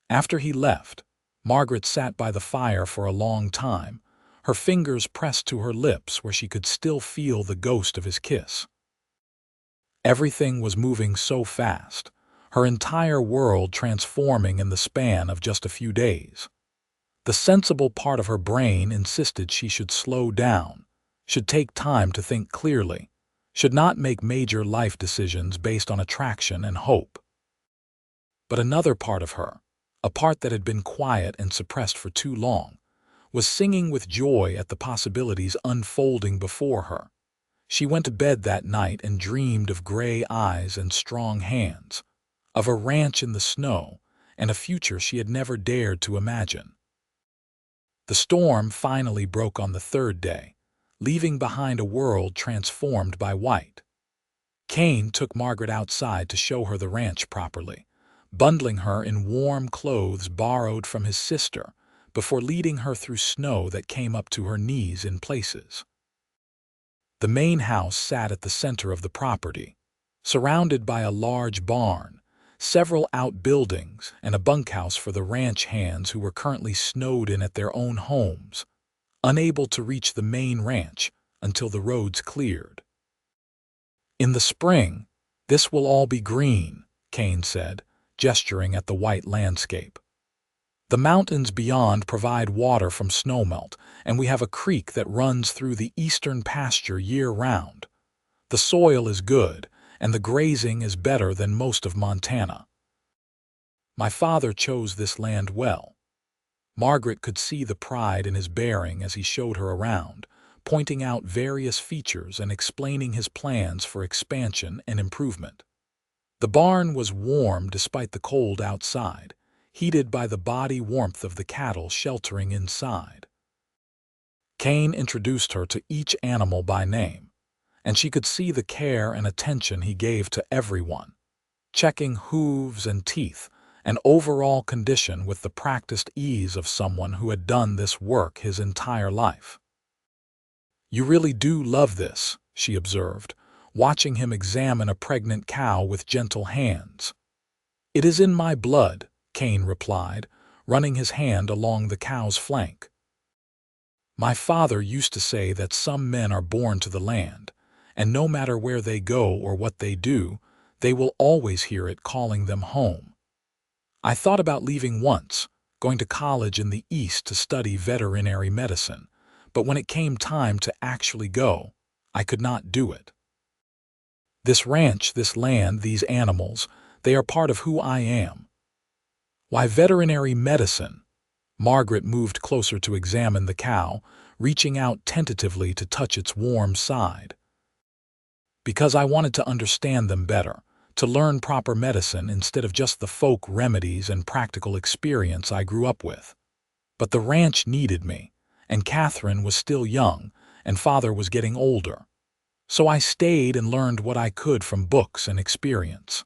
After he left, Margaret sat by the fire for a long time, her fingers pressed to her lips where she could still feel the ghost of his kiss. Everything was moving so fast, her entire world transforming in the span of just a few days. The sensible part of her brain insisted she should slow down, should take time to think clearly, should not make major life decisions based on attraction and hope. But another part of her, a part that had been quiet and suppressed for too long, was singing with joy at the possibilities unfolding before her. She went to bed that night and dreamed of gray eyes and strong hands, of a ranch in the snow, and a future she had never dared to imagine. The storm finally broke on the third day, leaving behind a world transformed by white. Kane took Margaret outside to show her the ranch properly, bundling her in warm clothes borrowed from his sister before leading her through snow that came up to her knees in places. The main house sat at the center of the property, surrounded by a large barn, several outbuildings, and a bunkhouse for the ranch hands who were currently snowed in at their own homes, unable to reach the main ranch until the roads cleared. "In the spring, this will all be green," Kane said, gesturing at the white landscape. "The mountains beyond provide water from snowmelt, and we have a creek that runs through the eastern pasture year-round. The soil is good, and the grazing is better than most of Montana. My father chose this land well." Margaret could see the pride in his bearing as he showed her around, pointing out various features and explaining his plans for expansion and improvement. The barn was warm despite the cold outside, heated by the body warmth of the cattle sheltering inside. Kane introduced her to each animal by name, and she could see the care and attention he gave to everyone, checking hooves and teeth and overall condition with the practiced ease of someone who had done this work his entire life. "You really do love this," she observed, watching him examine a pregnant cow with gentle hands. "It is in my blood," Kane replied, running his hand along the cow's flank. "My father used to say that some men are born to the land, and no matter where they go or what they do, they will always hear it calling them home. I thought about leaving once, going to college in the East to study veterinary medicine, but when it came time to actually go, I could not do it. This ranch, this land, these animals, they are part of who I am." "Why veterinary medicine?" Margaret moved closer to examine the cow, reaching out tentatively to touch its warm side. "Because I wanted to understand them better, to learn proper medicine instead of just the folk remedies and practical experience I grew up with. But the ranch needed me, and Catherine was still young, and Father was getting older. So I stayed and learned what I could from books and experience."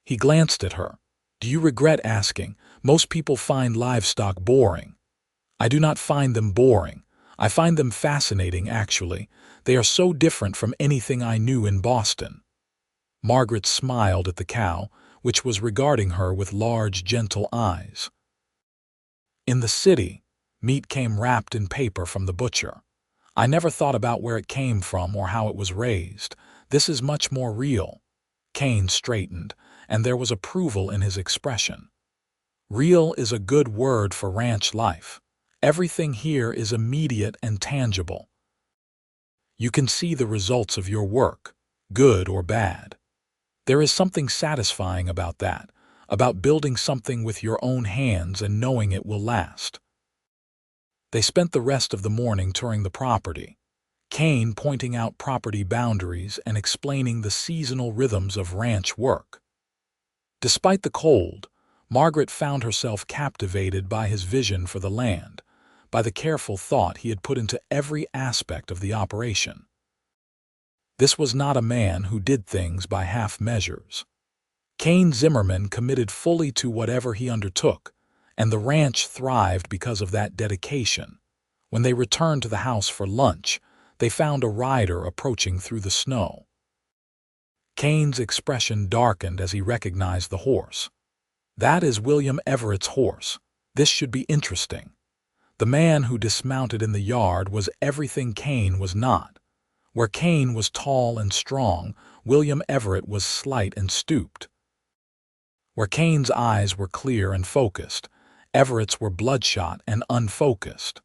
He glanced at her. "Do you regret asking? Most people find livestock boring." "I do not find them boring. I find them fascinating, actually. They are so different from anything I knew in Boston." Margaret smiled at the cow, which was regarding her with large, gentle eyes. "In the city, meat came wrapped in paper from the butcher. I never thought about where it came from or how it was raised. This is much more real." Kane straightened, and there was approval in his expression. "Real is a good word for ranch life. Everything here is immediate and tangible. You can see the results of your work, good or bad. There is something satisfying about that, about building something with your own hands and knowing it will last." They spent the rest of the morning touring the property, Kane pointing out property boundaries and explaining the seasonal rhythms of ranch work. Despite the cold, Margaret found herself captivated by his vision for the land, by the careful thought he had put into every aspect of the operation. This was not a man who did things by half measures. Kane Zimmerman committed fully to whatever he undertook, and the ranch thrived because of that dedication. When they returned to the house for lunch, They found a rider approaching through the snow. Kane's expression darkened as he recognized the horse. "That is William Everett's horse. This should be interesting." The man who dismounted in the yard was everything Kane was not. Where Kane was tall and strong, William Everett was slight and stooped. Where Kane's eyes were clear and focused, Everett's were bloodshot and unfocused.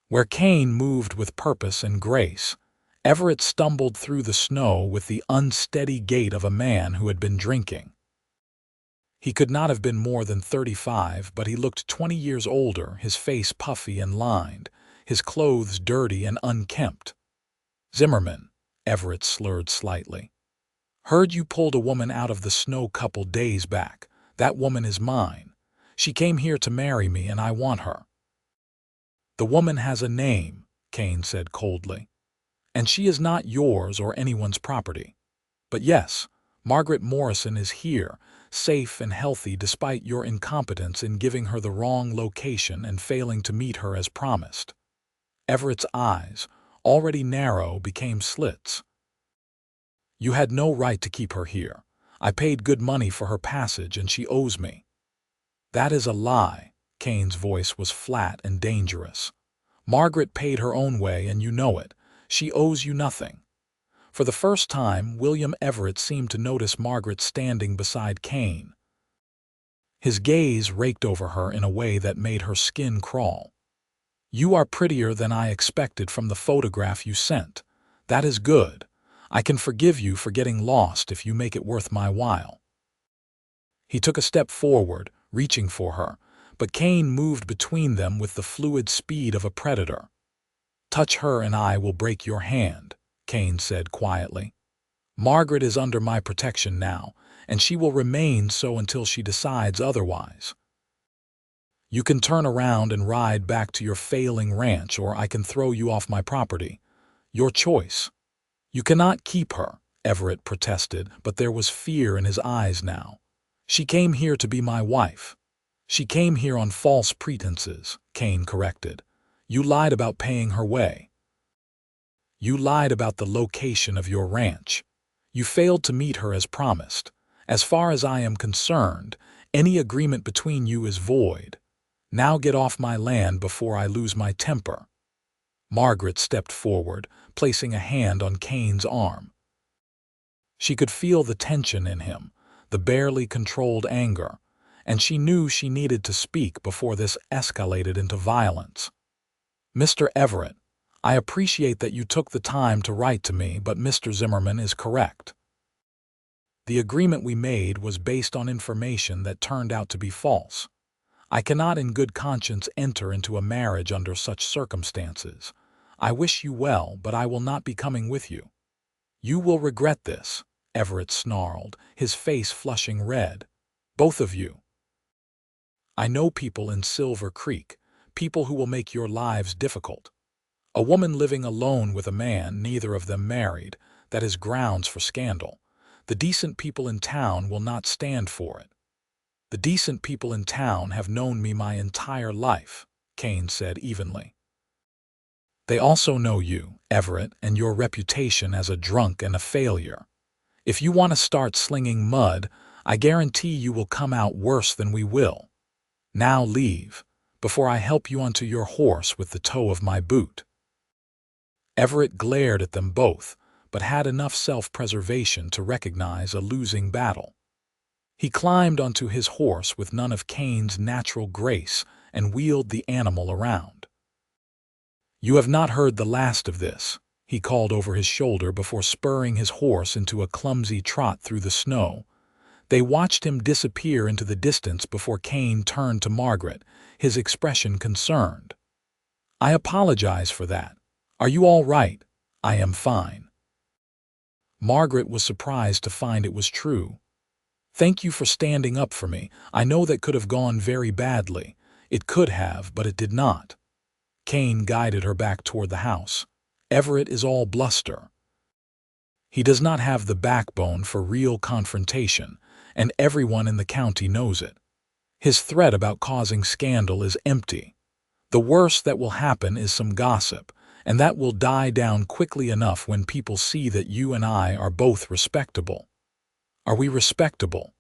Where Kane moved with purpose and grace, Everett stumbled through the snow with the unsteady gait of a man who had been drinking. He could not have been more than 35, but he looked 20 years older, his face puffy and lined, his clothes dirty and unkempt. "Zimmerman," Everett slurred slightly. "Heard you pulled a woman out of the snow couple days back. That woman is mine. She came here to marry me, and I want her." "The woman has a name," Kane said coldly. "And she is not yours or anyone's property. But yes, Margaret Morrison is here, safe and healthy despite your incompetence in giving her the wrong location and failing to meet her as promised." Everett's eyes, already narrow, became slits. "You had no right to keep her here. I paid good money for her passage and she owes me." "That is a lie." Kane's voice was flat and dangerous. "Margaret paid her own way and you know it. She owes you nothing." For the first time, William Everett seemed to notice Margaret standing beside Kane. His gaze raked over her in a way that made her skin crawl. "You are prettier than I expected from the photograph you sent. That is good. I can forgive you for getting lost if you make it worth my while." He took a step forward, reaching for her, but Kane moved between them with the fluid speed of a predator. "Touch her and I will break your hand," Kane said quietly. "Margaret is under my protection now, and she will remain so until she decides otherwise. You can turn around and ride back to your failing ranch, or I can throw you off my property. Your choice." "You cannot keep her," Everett protested, but there was fear in his eyes now. "She came here to be my wife." "She came here on false pretenses," Kane corrected. "You lied about paying her way. You lied about the location of your ranch. You failed to meet her as promised. As far as I am concerned, any agreement between you is void. Now get off my land before I lose my temper." Margaret stepped forward, placing a hand on Kane's arm. She could feel the tension in him, the barely controlled anger, and she knew she needed to speak before this escalated into violence. "Mr. Everett, I appreciate that you took the time to write to me, but Mr. Zimmerman is correct. The agreement we made was based on information that turned out to be false. I cannot in good conscience enter into a marriage under such circumstances. I wish you well, but I will not be coming with you." "You will regret this," Everett snarled, his face flushing red. "Both of you. I know people in Silver Creek, people who will make your lives difficult. A woman living alone with a man, neither of them married, that is grounds for scandal. The decent people in town will not stand for it." "The decent people in town have known me my entire life," Kane said evenly. "They also know you, Everett, and your reputation as a drunk and a failure. If you want to start slinging mud, I guarantee you will come out worse than we will. Now leave, before I help you onto your horse with the toe of my boot." Everett glared at them both, but had enough self-preservation to recognize a losing battle. He climbed onto his horse with none of Kane's natural grace and wheeled the animal around. "You have not heard the last of this," he called over his shoulder before spurring his horse into a clumsy trot through the snow. They watched him disappear into the distance before Kane turned to Margaret, his expression concerned. "I apologize for that. Are you all right?" "I am fine." Margaret was surprised to find it was true. "Thank you for standing up for me. I know that could have gone very badly. It could have, but it did not." Kane guided her back toward the house. "Everett is all bluster. He does not have the backbone for real confrontation, and everyone in the county knows it. His threat about causing scandal is empty. The worst that will happen is some gossip, and that will die down quickly enough when people see that you and I are both respectable. Are we respectable?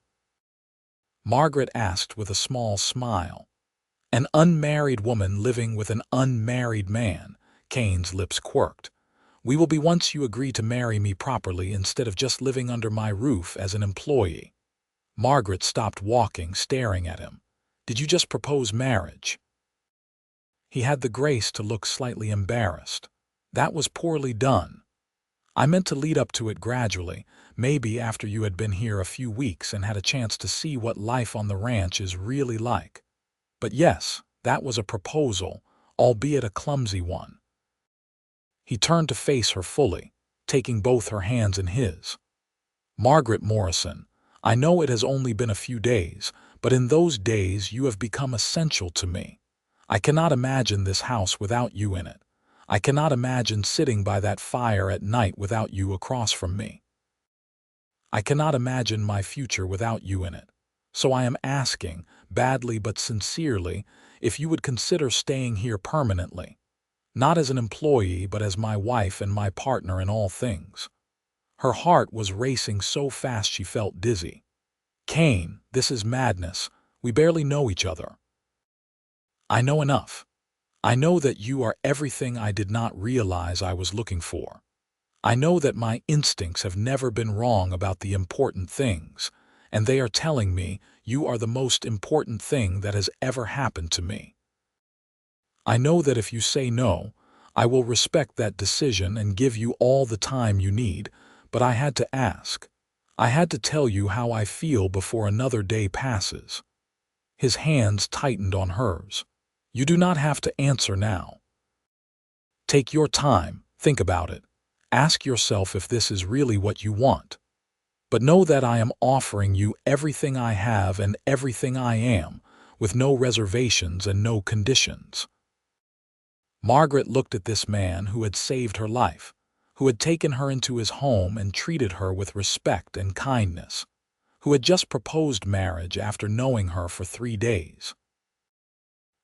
Margaret asked with a small smile. An unmarried woman living with an unmarried man. Kane's lips quirked. We will be once you agree to marry me properly instead of just living under my roof as an employee. Margaret stopped walking, staring at him. Did you just propose marriage? He had the grace to look slightly embarrassed. That was poorly done. I meant to lead up to it gradually, maybe after you had been here a few weeks and had a chance to see what life on the ranch is really like. But yes, that was a proposal, albeit a clumsy one. He turned to face her fully, taking both her hands in his. Margaret Morrison, I know it has only been a few days, but in those days you have become essential to me. I cannot imagine this house without you in it. I cannot imagine sitting by that fire at night without you across from me. I cannot imagine my future without you in it. So I am asking, badly but sincerely, if you would consider staying here permanently. Not as an employee, but as my wife and my partner in all things. Her heart was racing so fast she felt dizzy. Kane, this is madness. We barely know each other. I know enough. I know that you are everything I did not realize I was looking for. I know that my instincts have never been wrong about the important things, and they are telling me you are the most important thing that has ever happened to me. I know that if you say no, I will respect that decision and give you all the time you need, but I had to ask. I had to tell you how I feel before another day passes. His hands tightened on hers. You do not have to answer now. Take your time, think about it. Ask yourself if this is really what you want. But know that I am offering you everything I have and everything I am, with no reservations and no conditions. Margaret looked at this man who had saved her life, who had taken her into his home and treated her with respect and kindness, who had just proposed marriage after knowing her for 3 days.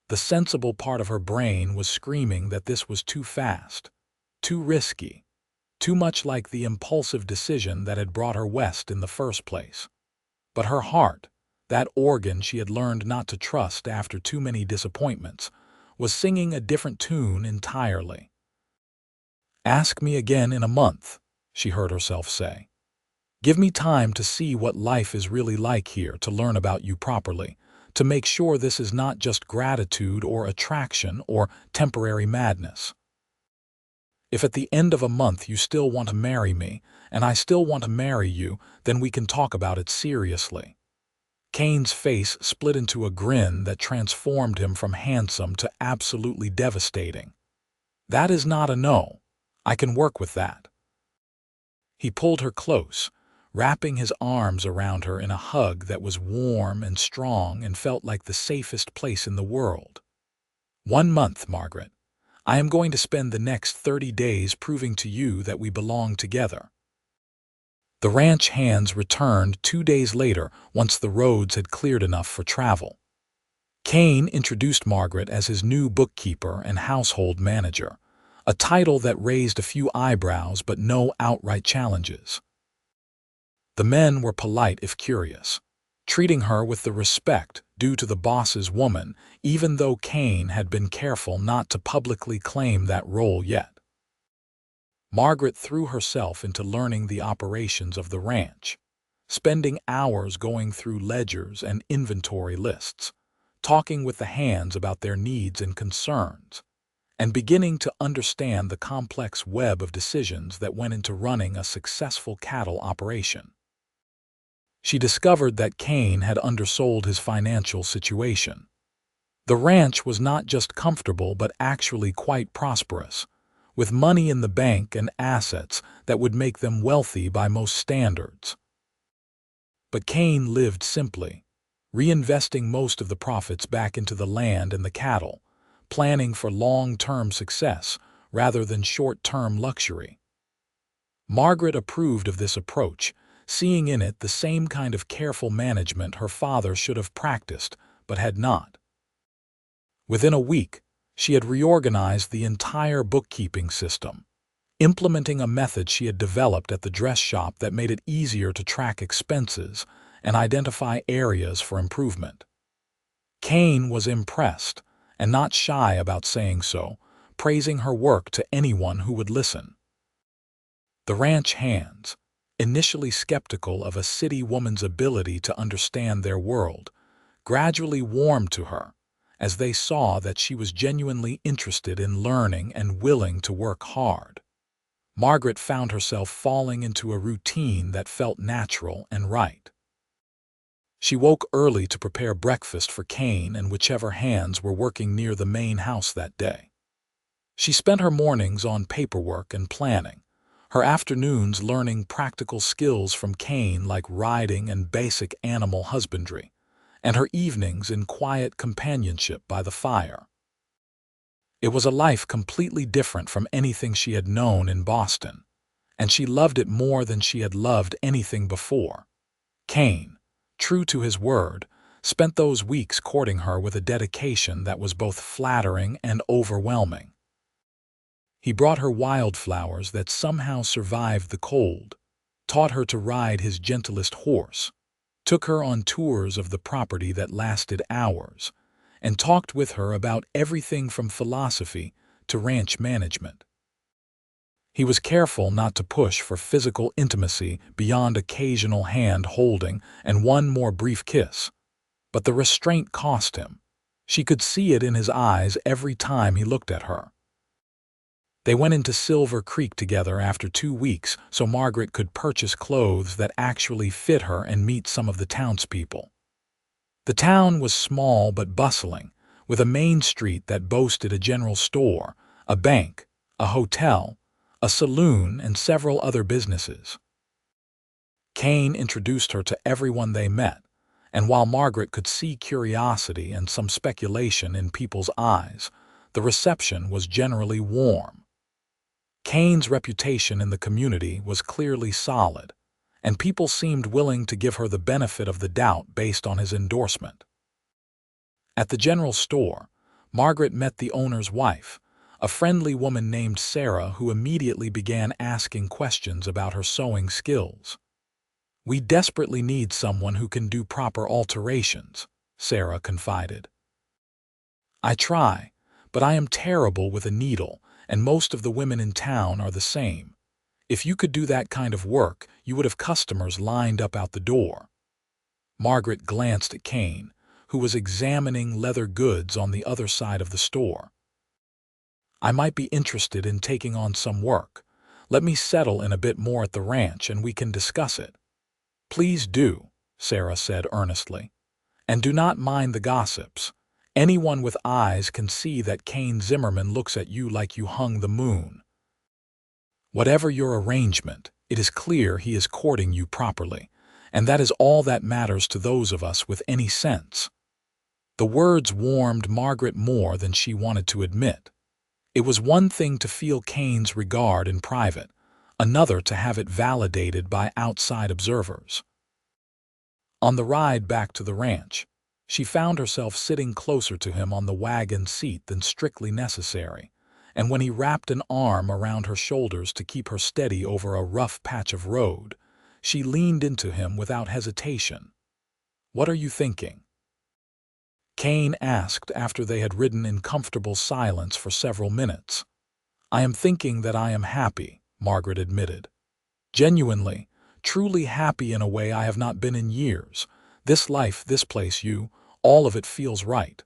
The sensible part of her brain was screaming that this was too fast, too risky, too much like the impulsive decision that had brought her west in the first place. But her heart, that organ she had learned not to trust after too many disappointments, was singing a different tune entirely. Ask me again in a month, she heard herself say. Give me time to see what life is really like here, to learn about you properly, to make sure this is not just gratitude or attraction or temporary madness. If at the end of a month you still want to marry me, and I still want to marry you, then we can talk about it seriously. Kane's face split into a grin that transformed him from handsome to absolutely devastating. That is not a no. I can work with that. He pulled her close, wrapping his arms around her in a hug that was warm and strong and felt like the safest place in the world. 1 month, Margaret. I am going to spend the next 30 days proving to you that we belong together. The ranch hands returned 2 days later once the roads had cleared enough for travel. Kane introduced Margaret as his new bookkeeper and household manager, a title that raised a few eyebrows but no outright challenges. The men were polite if curious, treating her with the respect due to the boss's woman, even though Kane had been careful not to publicly claim that role yet. Margaret threw herself into learning the operations of the ranch, spending hours going through ledgers and inventory lists, talking with the hands about their needs and concerns, and beginning to understand the complex web of decisions that went into running a successful cattle operation. She discovered that Kane had undersold his financial situation. The ranch was not just comfortable but actually quite prosperous, with money in the bank and assets that would make them wealthy by most standards. But Kane lived simply, reinvesting most of the profits back into the land and the cattle, planning for long-term success rather than short-term luxury. Margaret approved of this approach, seeing in it the same kind of careful management her father should have practiced but had not. Within a week, She had reorganized the entire bookkeeping system, implementing a method she had developed at the dress shop that made it easier to track expenses and identify areas for improvement. Kane was impressed, and not shy about saying so, praising her work to anyone who would listen. The ranch hands, initially skeptical of a city woman's ability to understand their world, gradually warmed to her as they saw that she was genuinely interested in learning and willing to work hard. Margaret found herself falling into a routine that felt natural and right. She woke early to prepare breakfast for Kane and whichever hands were working near the main house that day. She spent her mornings on paperwork and planning, her afternoons learning practical skills from Kane like riding and basic animal husbandry, and her evenings in quiet companionship by the fire. It was a life completely different from anything she had known in Boston, and she loved it more than she had loved anything before. Kane, true to his word, spent those weeks courting her with a dedication that was both flattering and overwhelming. He brought her wildflowers that somehow survived the cold, taught her to ride his gentlest horse, took her on tours of the property that lasted hours, and talked with her about everything from philosophy to ranch management. He was careful not to push for physical intimacy beyond occasional hand-holding and one more brief kiss, but the restraint cost him. She could see it in his eyes every time he looked at her. They went into Silver Creek together after 2 weeks so Margaret could purchase clothes that actually fit her and meet some of the townspeople. The town was small but bustling, with a main street that boasted a general store, a bank, a hotel, a saloon, and several other businesses. Kane introduced her to everyone they met, and while Margaret could see curiosity and some speculation in people's eyes, the reception was generally warm. Kane's reputation in the community was clearly solid, and people seemed willing to give her the benefit of the doubt based on his endorsement. At the general store, Margaret met the owner's wife, a friendly woman named Sarah who immediately began asking questions about her sewing skills. "We desperately need someone who can do proper alterations," Sarah confided. "I try, but I am terrible with a needle, and most of the women in town are the same. If you could do that kind of work, you would have customers lined up out the door." Margaret glanced at Kane, who was examining leather goods on the other side of the store. "I might be interested in taking on some work. Let me settle in a bit more at the ranch and we can discuss it." "Please do," Sarah said earnestly. "And do not mind the gossips. Anyone with eyes can see that Kane Zimmerman looks at you like you hung the moon. Whatever your arrangement, it is clear he is courting you properly, and that is all that matters to those of us with any sense." The words warmed Margaret more than she wanted to admit. It was one thing to feel Kane's regard in private, another to have it validated by outside observers. On the ride back to the ranch, she found herself sitting closer to him on the wagon seat than strictly necessary, and when he wrapped an arm around her shoulders to keep her steady over a rough patch of road, she leaned into him without hesitation. "What are you thinking?" Kane asked after they had ridden in comfortable silence for several minutes. "I am thinking that I am happy," Margaret admitted. "Genuinely, truly happy in a way I have not been in years. This life, this place, all of it feels right."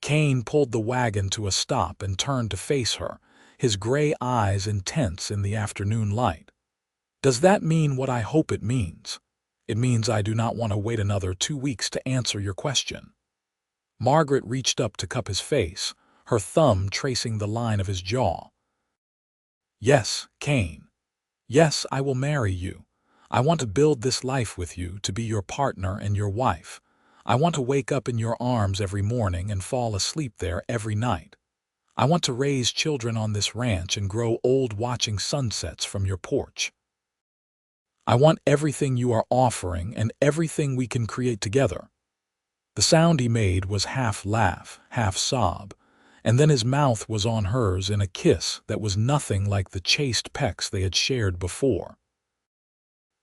Kane pulled the wagon to a stop and turned to face her, his gray eyes intense in the afternoon light. "Does that mean what I hope it means? It means I do not want to wait another 2 weeks to answer your question." Margaret reached up to cup his face, her thumb tracing the line of his jaw. "Yes, Kane. Yes, I will marry you. I want to build this life with you, to be your partner and your wife. I want to wake up in your arms every morning and fall asleep there every night. I want to raise children on this ranch and grow old watching sunsets from your porch. I want everything you are offering and everything we can create together." The sound he made was half laugh, half sob, and then his mouth was on hers in a kiss that was nothing like the chaste pecks they had shared before.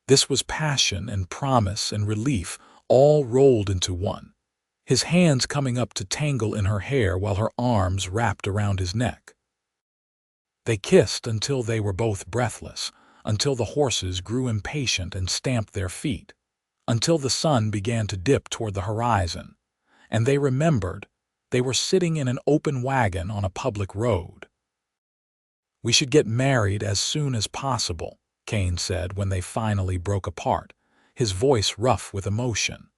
This was passion and promise and relief all rolled into one, his hands coming up to tangle in her hair while her arms wrapped around his neck. They kissed until they were both breathless, until the horses grew impatient and stamped their feet, until the sun began to dip toward the horizon, and they remembered they were sitting in an open wagon on a public road. "We should get married as soon as possible," Kane said when they finally broke apart, his voice rough with emotion.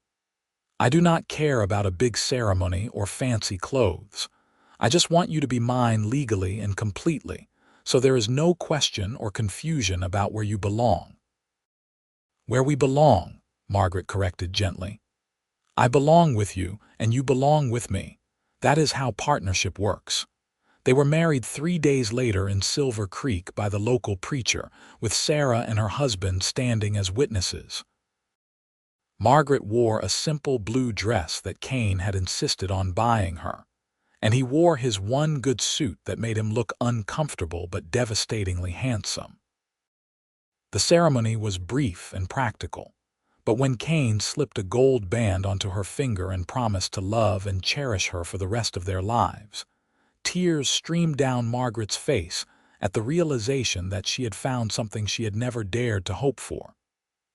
"I do not care about a big ceremony or fancy clothes. I just want you to be mine legally and completely, so there is no question or confusion about where you belong." "Where we belong," Margaret corrected gently. "I belong with you, and you belong with me. That is how partnership works." They were married 3 days later in Silver Creek by the local preacher, with Sarah and her husband standing as witnesses. Margaret wore a simple blue dress that Kane had insisted on buying her, and he wore his one good suit that made him look uncomfortable but devastatingly handsome. The ceremony was brief and practical, but when Kane slipped a gold band onto her finger and promised to love and cherish her for the rest of their lives, tears streamed down Margaret's face at the realization that she had found something she had never dared to hope for: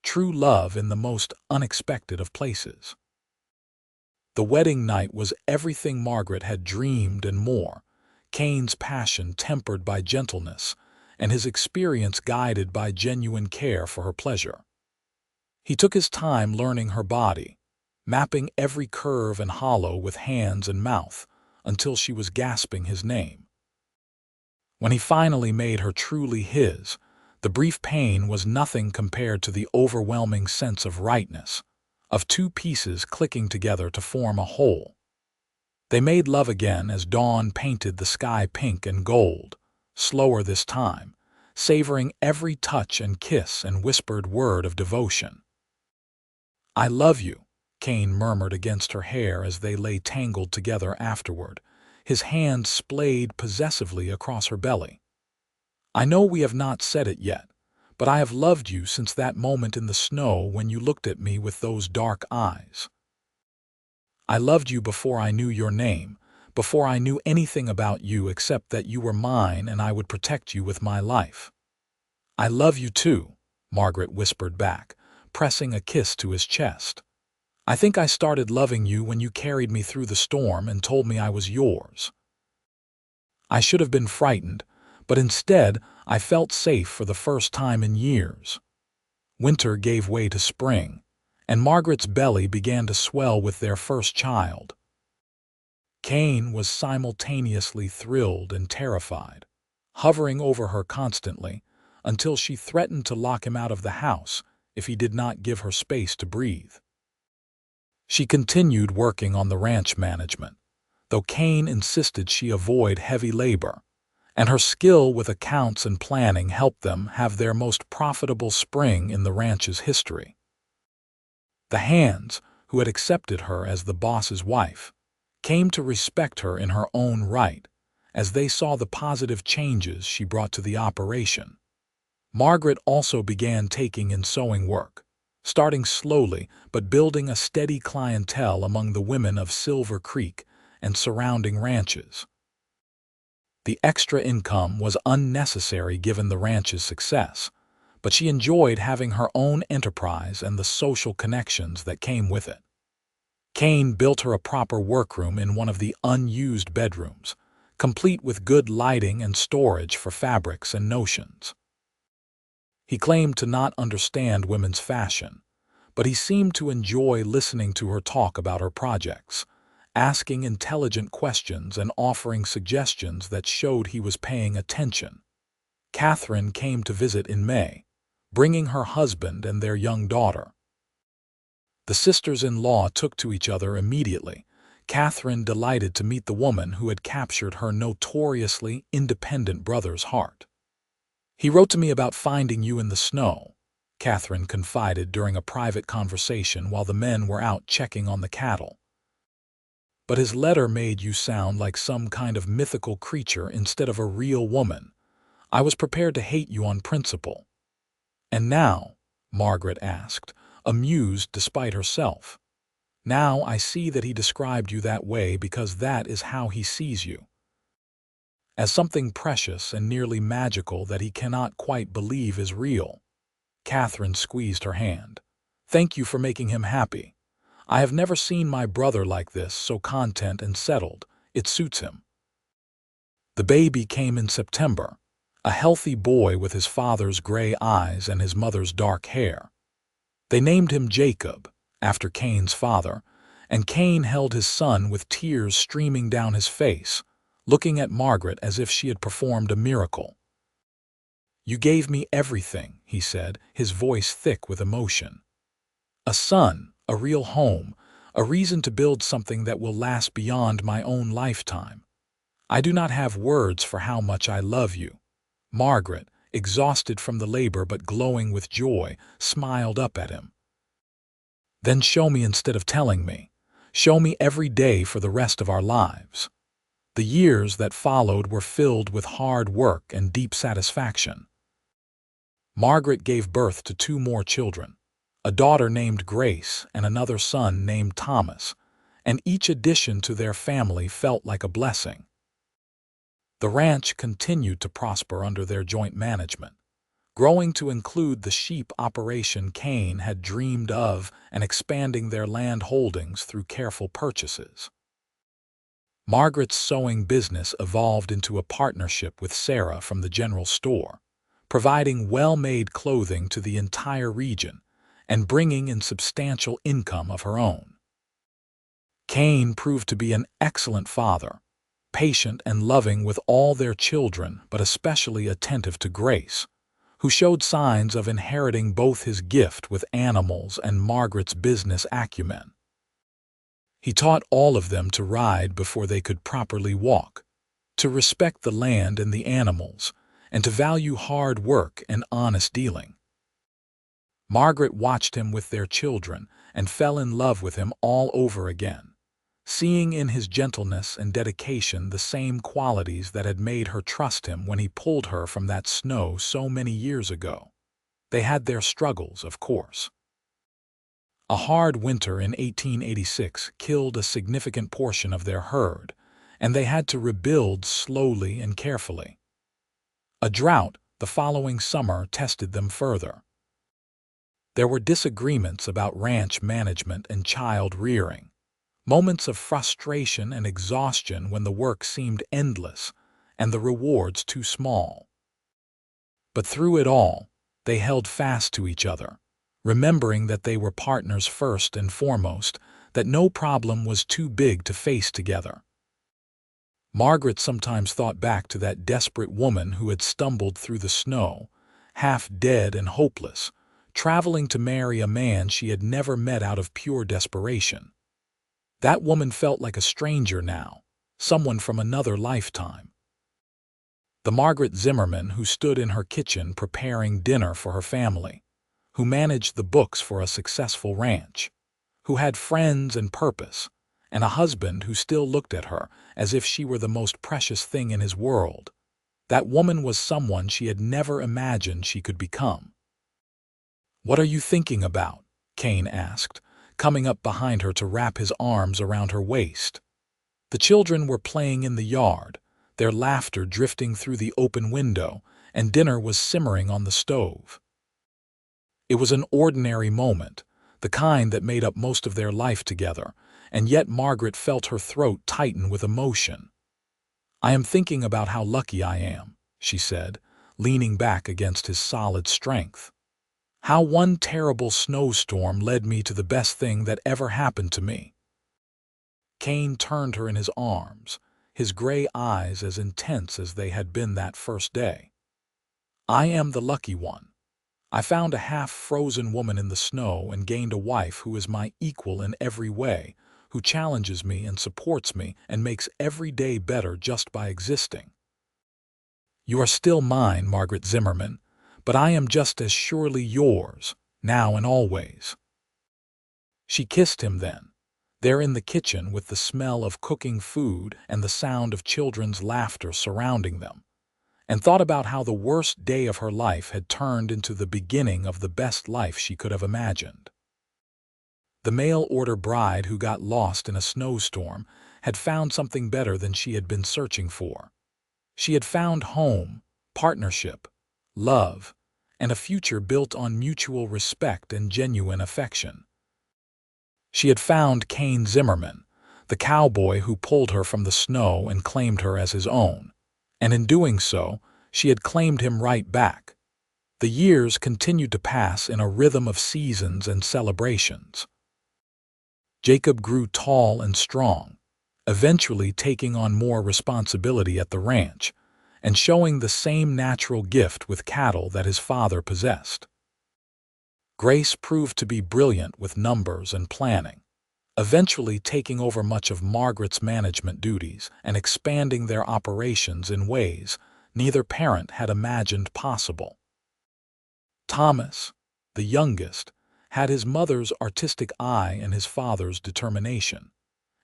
true love in the most unexpected of places. The wedding night was everything Margaret had dreamed and more, Kane's passion tempered by gentleness, and his experience guided by genuine care for her pleasure. He took his time learning her body, mapping every curve and hollow with hands and mouth, until she was gasping his name. When he finally made her truly his, the brief pain was nothing compared to the overwhelming sense of rightness, of two pieces clicking together to form a whole. They made love again as dawn painted the sky pink and gold, slower this time, savoring every touch and kiss and whispered word of devotion. "I love you," Kane murmured against her hair as they lay tangled together afterward, his hand splayed possessively across her belly. "I know we have not said it yet, but I have loved you since that moment in the snow when you looked at me with those dark eyes. I loved you before I knew your name, before I knew anything about you except that you were mine and I would protect you with my life." "I love you too," Margaret whispered back, pressing a kiss to his chest. "I think I started loving you when you carried me through the storm and told me I was yours. I should have been frightened, but instead I felt safe for the first time in years." Winter gave way to spring, and Margaret's belly began to swell with their first child. Kane was simultaneously thrilled and terrified, hovering over her constantly until she threatened to lock him out of the house if he did not give her space to breathe. She continued working on the ranch management, though Kane insisted she avoid heavy labor, and her skill with accounts and planning helped them have their most profitable spring in the ranch's history. The Hands, who had accepted her as the boss's wife, came to respect her in her own right, as they saw the positive changes she brought to the operation. Margaret also began taking in sewing work, starting slowly but building a steady clientele among the women of Silver Creek and surrounding ranches. The extra income was unnecessary given the ranch's success, but she enjoyed having her own enterprise and the social connections that came with it. Kane built her a proper workroom in one of the unused bedrooms, complete with good lighting and storage for fabrics and notions. He claimed to not understand women's fashion, but he seemed to enjoy listening to her talk about her projects, asking intelligent questions and offering suggestions that showed he was paying attention. Catherine came to visit in May, bringing her husband and their young daughter. The sisters-in-law took to each other immediately, Catherine delighted to meet the woman who had captured her notoriously independent brother's heart. "He wrote to me about finding you in the snow," Catherine confided during a private conversation while the men were out checking on the cattle. But his letter made you sound like some kind of mythical creature instead of a real woman. I was prepared to hate you on principle." "And now?" Margaret asked, amused despite herself. "Now I see that he described you that way because that is how he sees you. As something precious and nearly magical that he cannot quite believe is real." Catherine squeezed her hand. "Thank you for making him happy. I have never seen my brother like this, so content and settled. It suits him." The baby came in September, a healthy boy with his father's gray eyes and his mother's dark hair. They named him Jacob, after Kane's father, and Kane held his son with tears streaming down his face, looking at Margaret as if she had performed a miracle. "You gave me everything," he said, his voice thick with emotion. "A son, a real home, a reason to build something that will last beyond my own lifetime. I do not have words for how much I love you." Margaret, exhausted from the labor but glowing with joy, smiled up at him. "Then show me instead of telling me. Show me every day for the rest of our lives." The years that followed were filled with hard work and deep satisfaction. Margaret gave birth to 2 more children, a daughter named Grace and another son named Thomas, and each addition to their family felt like a blessing. The ranch continued to prosper under their joint management, growing to include the sheep operation Kane had dreamed of and expanding their land holdings through careful purchases. Margaret's sewing business evolved into a partnership with Sarah from the general store, providing well-made clothing to the entire region and bringing in substantial income of her own. Kane proved to be an excellent father, patient and loving with all their children, but especially attentive to Grace, who showed signs of inheriting both his gift with animals and Margaret's business acumen. He taught all of them to ride before they could properly walk, to respect the land and the animals, and to value hard work and honest dealing. Margaret watched him with their children and fell in love with him all over again, seeing in his gentleness and dedication the same qualities that had made her trust him when he pulled her from that snow so many years ago. They had their struggles, of course. A hard winter in 1886 killed a significant portion of their herd, and they had to rebuild slowly and carefully. A drought the following summer tested them further. There were disagreements about ranch management and child rearing, moments of frustration and exhaustion when the work seemed endless and the rewards too small. But through it all, they held fast to each other, remembering that they were partners first and foremost, that no problem was too big to face together. Margaret sometimes thought back to that desperate woman who had stumbled through the snow, half dead and hopeless, traveling to marry a man she had never met out of pure desperation. That woman felt like a stranger now, someone from another lifetime. The Margaret Zimmerman who stood in her kitchen preparing dinner for her family, who managed the books for a successful ranch, who had friends and purpose, and a husband who still looked at her as if she were the most precious thing in his world. That woman was someone she had never imagined she could become. "What are you thinking about?" Kane asked, coming up behind her to wrap his arms around her waist. The children were playing in the yard, their laughter drifting through the open window, and dinner was simmering on the stove. It was an ordinary moment, the kind that made up most of their life together, and yet Margaret felt her throat tighten with emotion. "I am thinking about how lucky I am," she said, leaning back against his solid strength. "How one terrible snowstorm led me to the best thing that ever happened to me." Kane turned her in his arms, his gray eyes as intense as they had been that first day. "I am the lucky one. I found a half-frozen woman in the snow and gained a wife who is my equal in every way, who challenges me and supports me and makes every day better just by existing. You are still mine, Margaret Zimmerman, but I am just as surely yours, now and always." She kissed him then, There in the kitchen with the smell of cooking food and the sound of children's laughter surrounding them, and thought about how the worst day of her life had turned into the beginning of the best life she could have imagined. The mail-order bride who got lost in a snowstorm had found something better than she had been searching for. She had found home, partnership, love, and a future built on mutual respect and genuine affection. She had found Kane Zimmerman, the cowboy who pulled her from the snow and claimed her as his own, and in doing so, she had claimed him right back. The years continued to pass in a rhythm of seasons and celebrations. Jacob grew tall and strong, eventually taking on more responsibility at the ranch and showing the same natural gift with cattle that his father possessed. Grace proved to be brilliant with numbers and planning, eventually taking over much of Margaret's management duties and expanding their operations in ways neither parent had imagined possible. Thomas, the youngest, had his mother's artistic eye and his father's determination,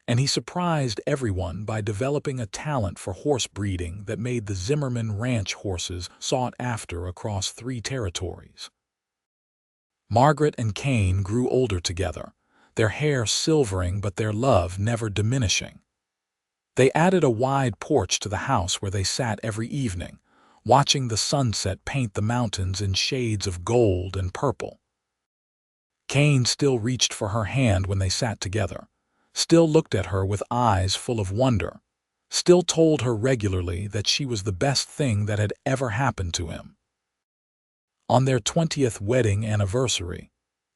and he surprised everyone by developing a talent for horse breeding that made the Zimmerman ranch horses sought after across 3 territories. Margaret and Kane grew older together, their hair silvering but their love never diminishing. They added a wide porch to the house where they sat every evening, watching the sunset paint the mountains in shades of gold and purple. Kane still reached for her hand when they sat together, still looked at her with eyes full of wonder, still told her regularly that she was the best thing that had ever happened to him. On their 20th wedding anniversary,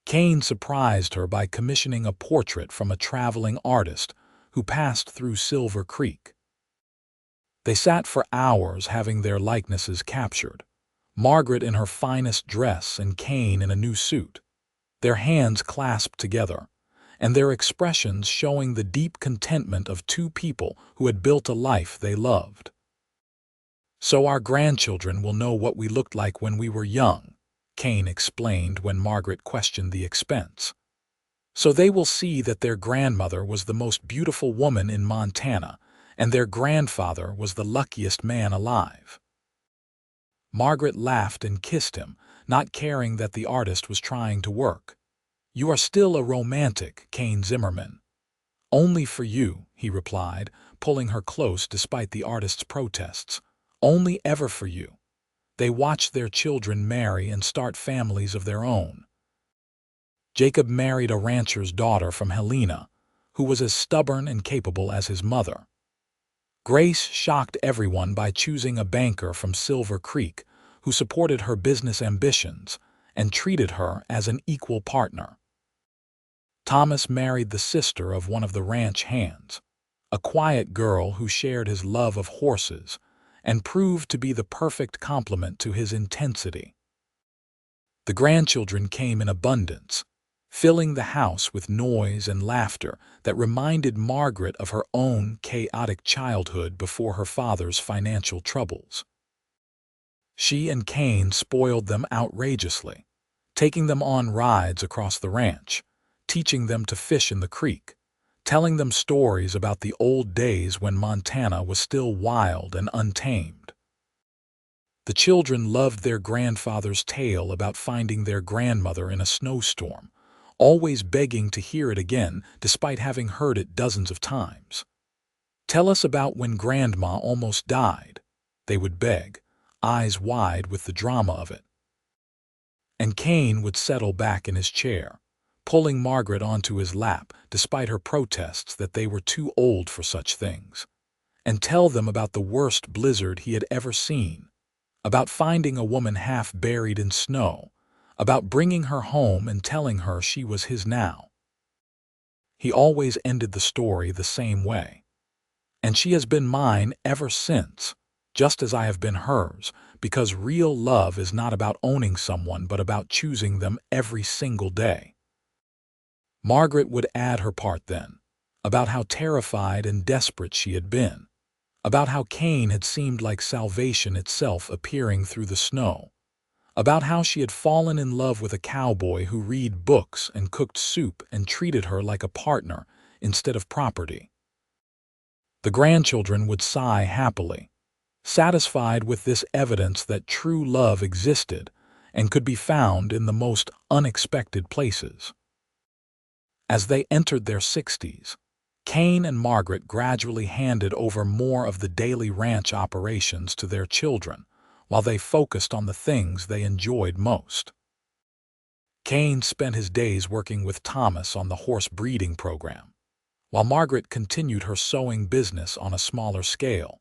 Kane surprised her by commissioning a portrait from a traveling artist who passed through Silver Creek. They sat for hours having their likenesses captured, Margaret in her finest dress and Kane in a new suit, their hands clasped together, and their expressions showing the deep contentment of 2 people who had built a life they loved. "So our grandchildren will know what we looked like when we were young," Kane explained when Margaret questioned the expense. "So they will see that their grandmother was the most beautiful woman in Montana, and their grandfather was the luckiest man alive." Margaret laughed and kissed him, not caring that the artist was trying to work. "You are still a romantic, Kane Zimmerman." "Only for you," he replied, pulling her close despite the artist's protests. "Only ever for you." They watched their children marry and start families of their own. Jacob married a rancher's daughter from Helena, who was as stubborn and capable as his mother. Grace shocked everyone by choosing a banker from Silver Creek who supported her business ambitions and treated her as an equal partner. Thomas married the sister of one of the ranch hands, a quiet girl who shared his love of horses and proved to be the perfect complement to his intensity. The grandchildren came in abundance, filling the house with noise and laughter that reminded Margaret of her own chaotic childhood before her father's financial troubles. She and Kane spoiled them outrageously, taking them on rides across the ranch, teaching them to fish in the creek, telling them stories about the old days when Montana was still wild and untamed. The children loved their grandfather's tale about finding their grandmother in a snowstorm, always begging to hear it again despite having heard it dozens of times. "Tell us about when Grandma almost died," they would beg, eyes wide with the drama of it. And Kane would settle back in his chair, pulling Margaret onto his lap despite her protests that they were too old for such things, and tell them about the worst blizzard he had ever seen, about finding a woman half buried in snow, about bringing her home and telling her she was his now. He always ended the story the same way. "And she has been mine ever since, just as I have been hers, because real love is not about owning someone but about choosing them every single day." Margaret would add her part then, about how terrified and desperate she had been, about how Kane had seemed like salvation itself appearing through the snow, about how she had fallen in love with a cowboy who read books and cooked soup and treated her like a partner instead of property. The grandchildren would sigh happily, satisfied with this evidence that true love existed and could be found in the most unexpected places. As they entered their 60s, Kane and Margaret gradually handed over more of the daily ranch operations to their children, while they focused on the things they enjoyed most. Kane spent his days working with Thomas on the horse breeding program, while Margaret continued her sewing business on a smaller scale,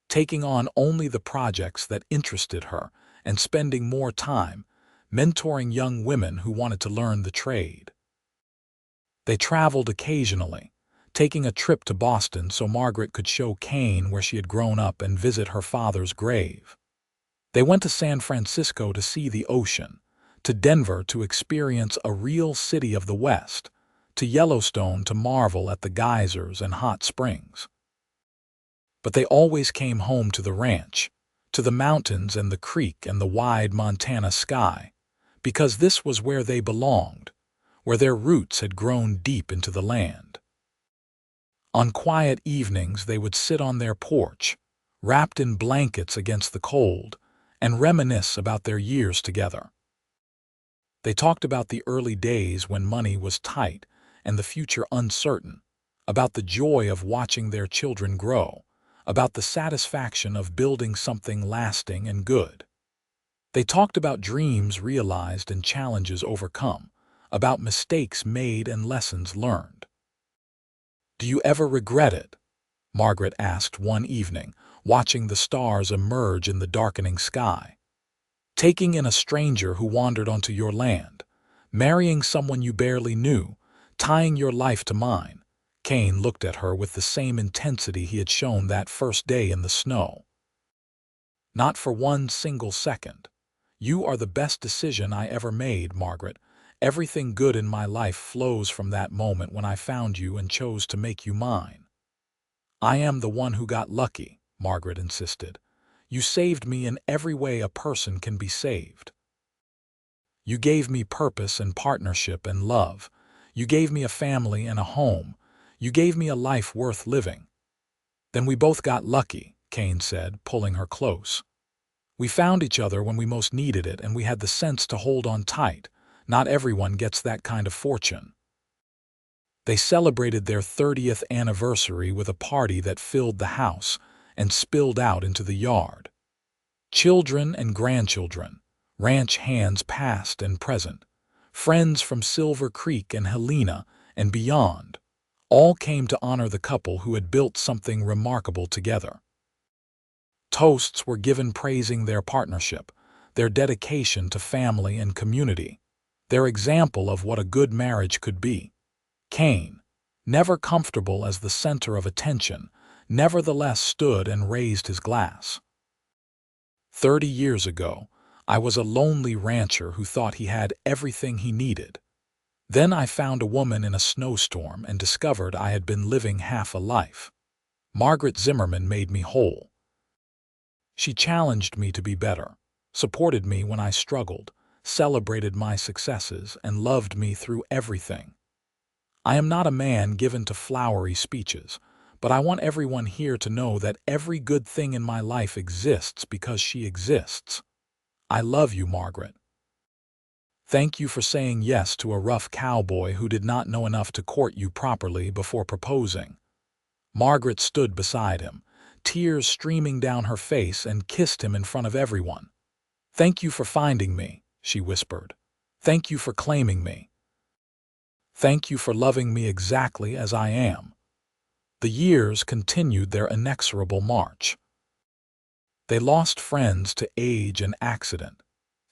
taking on only the projects that interested her and spending more time mentoring young women who wanted to learn the trade. They traveled occasionally, taking a trip to Boston so Margaret could show Kane where she had grown up and visit her father's grave. They went to San Francisco to see the ocean, to Denver to experience a real city of the West, to Yellowstone to marvel at the geysers and hot springs. But they always came home to the ranch, to the mountains and the creek and the wide Montana sky, because this was where they belonged, where their roots had grown deep into the land. On quiet evenings they would sit on their porch, wrapped in blankets against the cold, and reminisce about their years together. They talked about the early days when money was tight and the future uncertain, about the joy of watching their children grow, about the satisfaction of building something lasting and good. They talked about dreams realized and challenges overcome, about mistakes made and lessons learned. "Do you ever regret it?" Margaret asked one evening, watching the stars emerge in the darkening sky. "Taking in a stranger who wandered onto your land, marrying someone you barely knew, tying your life to mine." Kane looked at her with the same intensity he had shown that first day in the snow. "Not for one single second. You are the best decision I ever made, Margaret. Everything good in my life flows from that moment when I found you and chose to make you mine." "I am the one who got lucky," Margaret insisted. "You saved me in every way a person can be saved. You gave me purpose and partnership and love. You gave me a family and a home. You gave me a life worth living." "Then we both got lucky," Kane said, pulling her close. "We found each other when we most needed it, and we had the sense to hold on tight. Not everyone gets that kind of fortune." They celebrated their 30th anniversary with a party that filled the house and spilled out into the yard. Children and grandchildren, ranch hands past and present, friends from Silver Creek and Helena and beyond, all came to honor the couple who had built something remarkable together. Toasts were given praising their partnership, their dedication to family and community, their example of what a good marriage could be. Kane, never comfortable as the center of attention, nevertheless stood and raised his glass. 30 years ago, I was a lonely rancher who thought he had everything he needed. Then I found a woman in a snowstorm and discovered I had been living half a life. Margaret Zimmerman made me whole. She challenged me to be better, supported me when I struggled, celebrated my successes, and loved me through everything. I am not a man given to flowery speeches, but I want everyone here to know that every good thing in my life exists because she exists. I love you, Margaret. Thank you for saying yes to a rough cowboy who did not know enough to court you properly before proposing." Margaret stood beside him, tears streaming down her face, and kissed him in front of everyone. "Thank you for finding me," she whispered. "Thank you for claiming me. Thank you for loving me exactly as I am." The years continued their inexorable march. They lost friends to age and accident,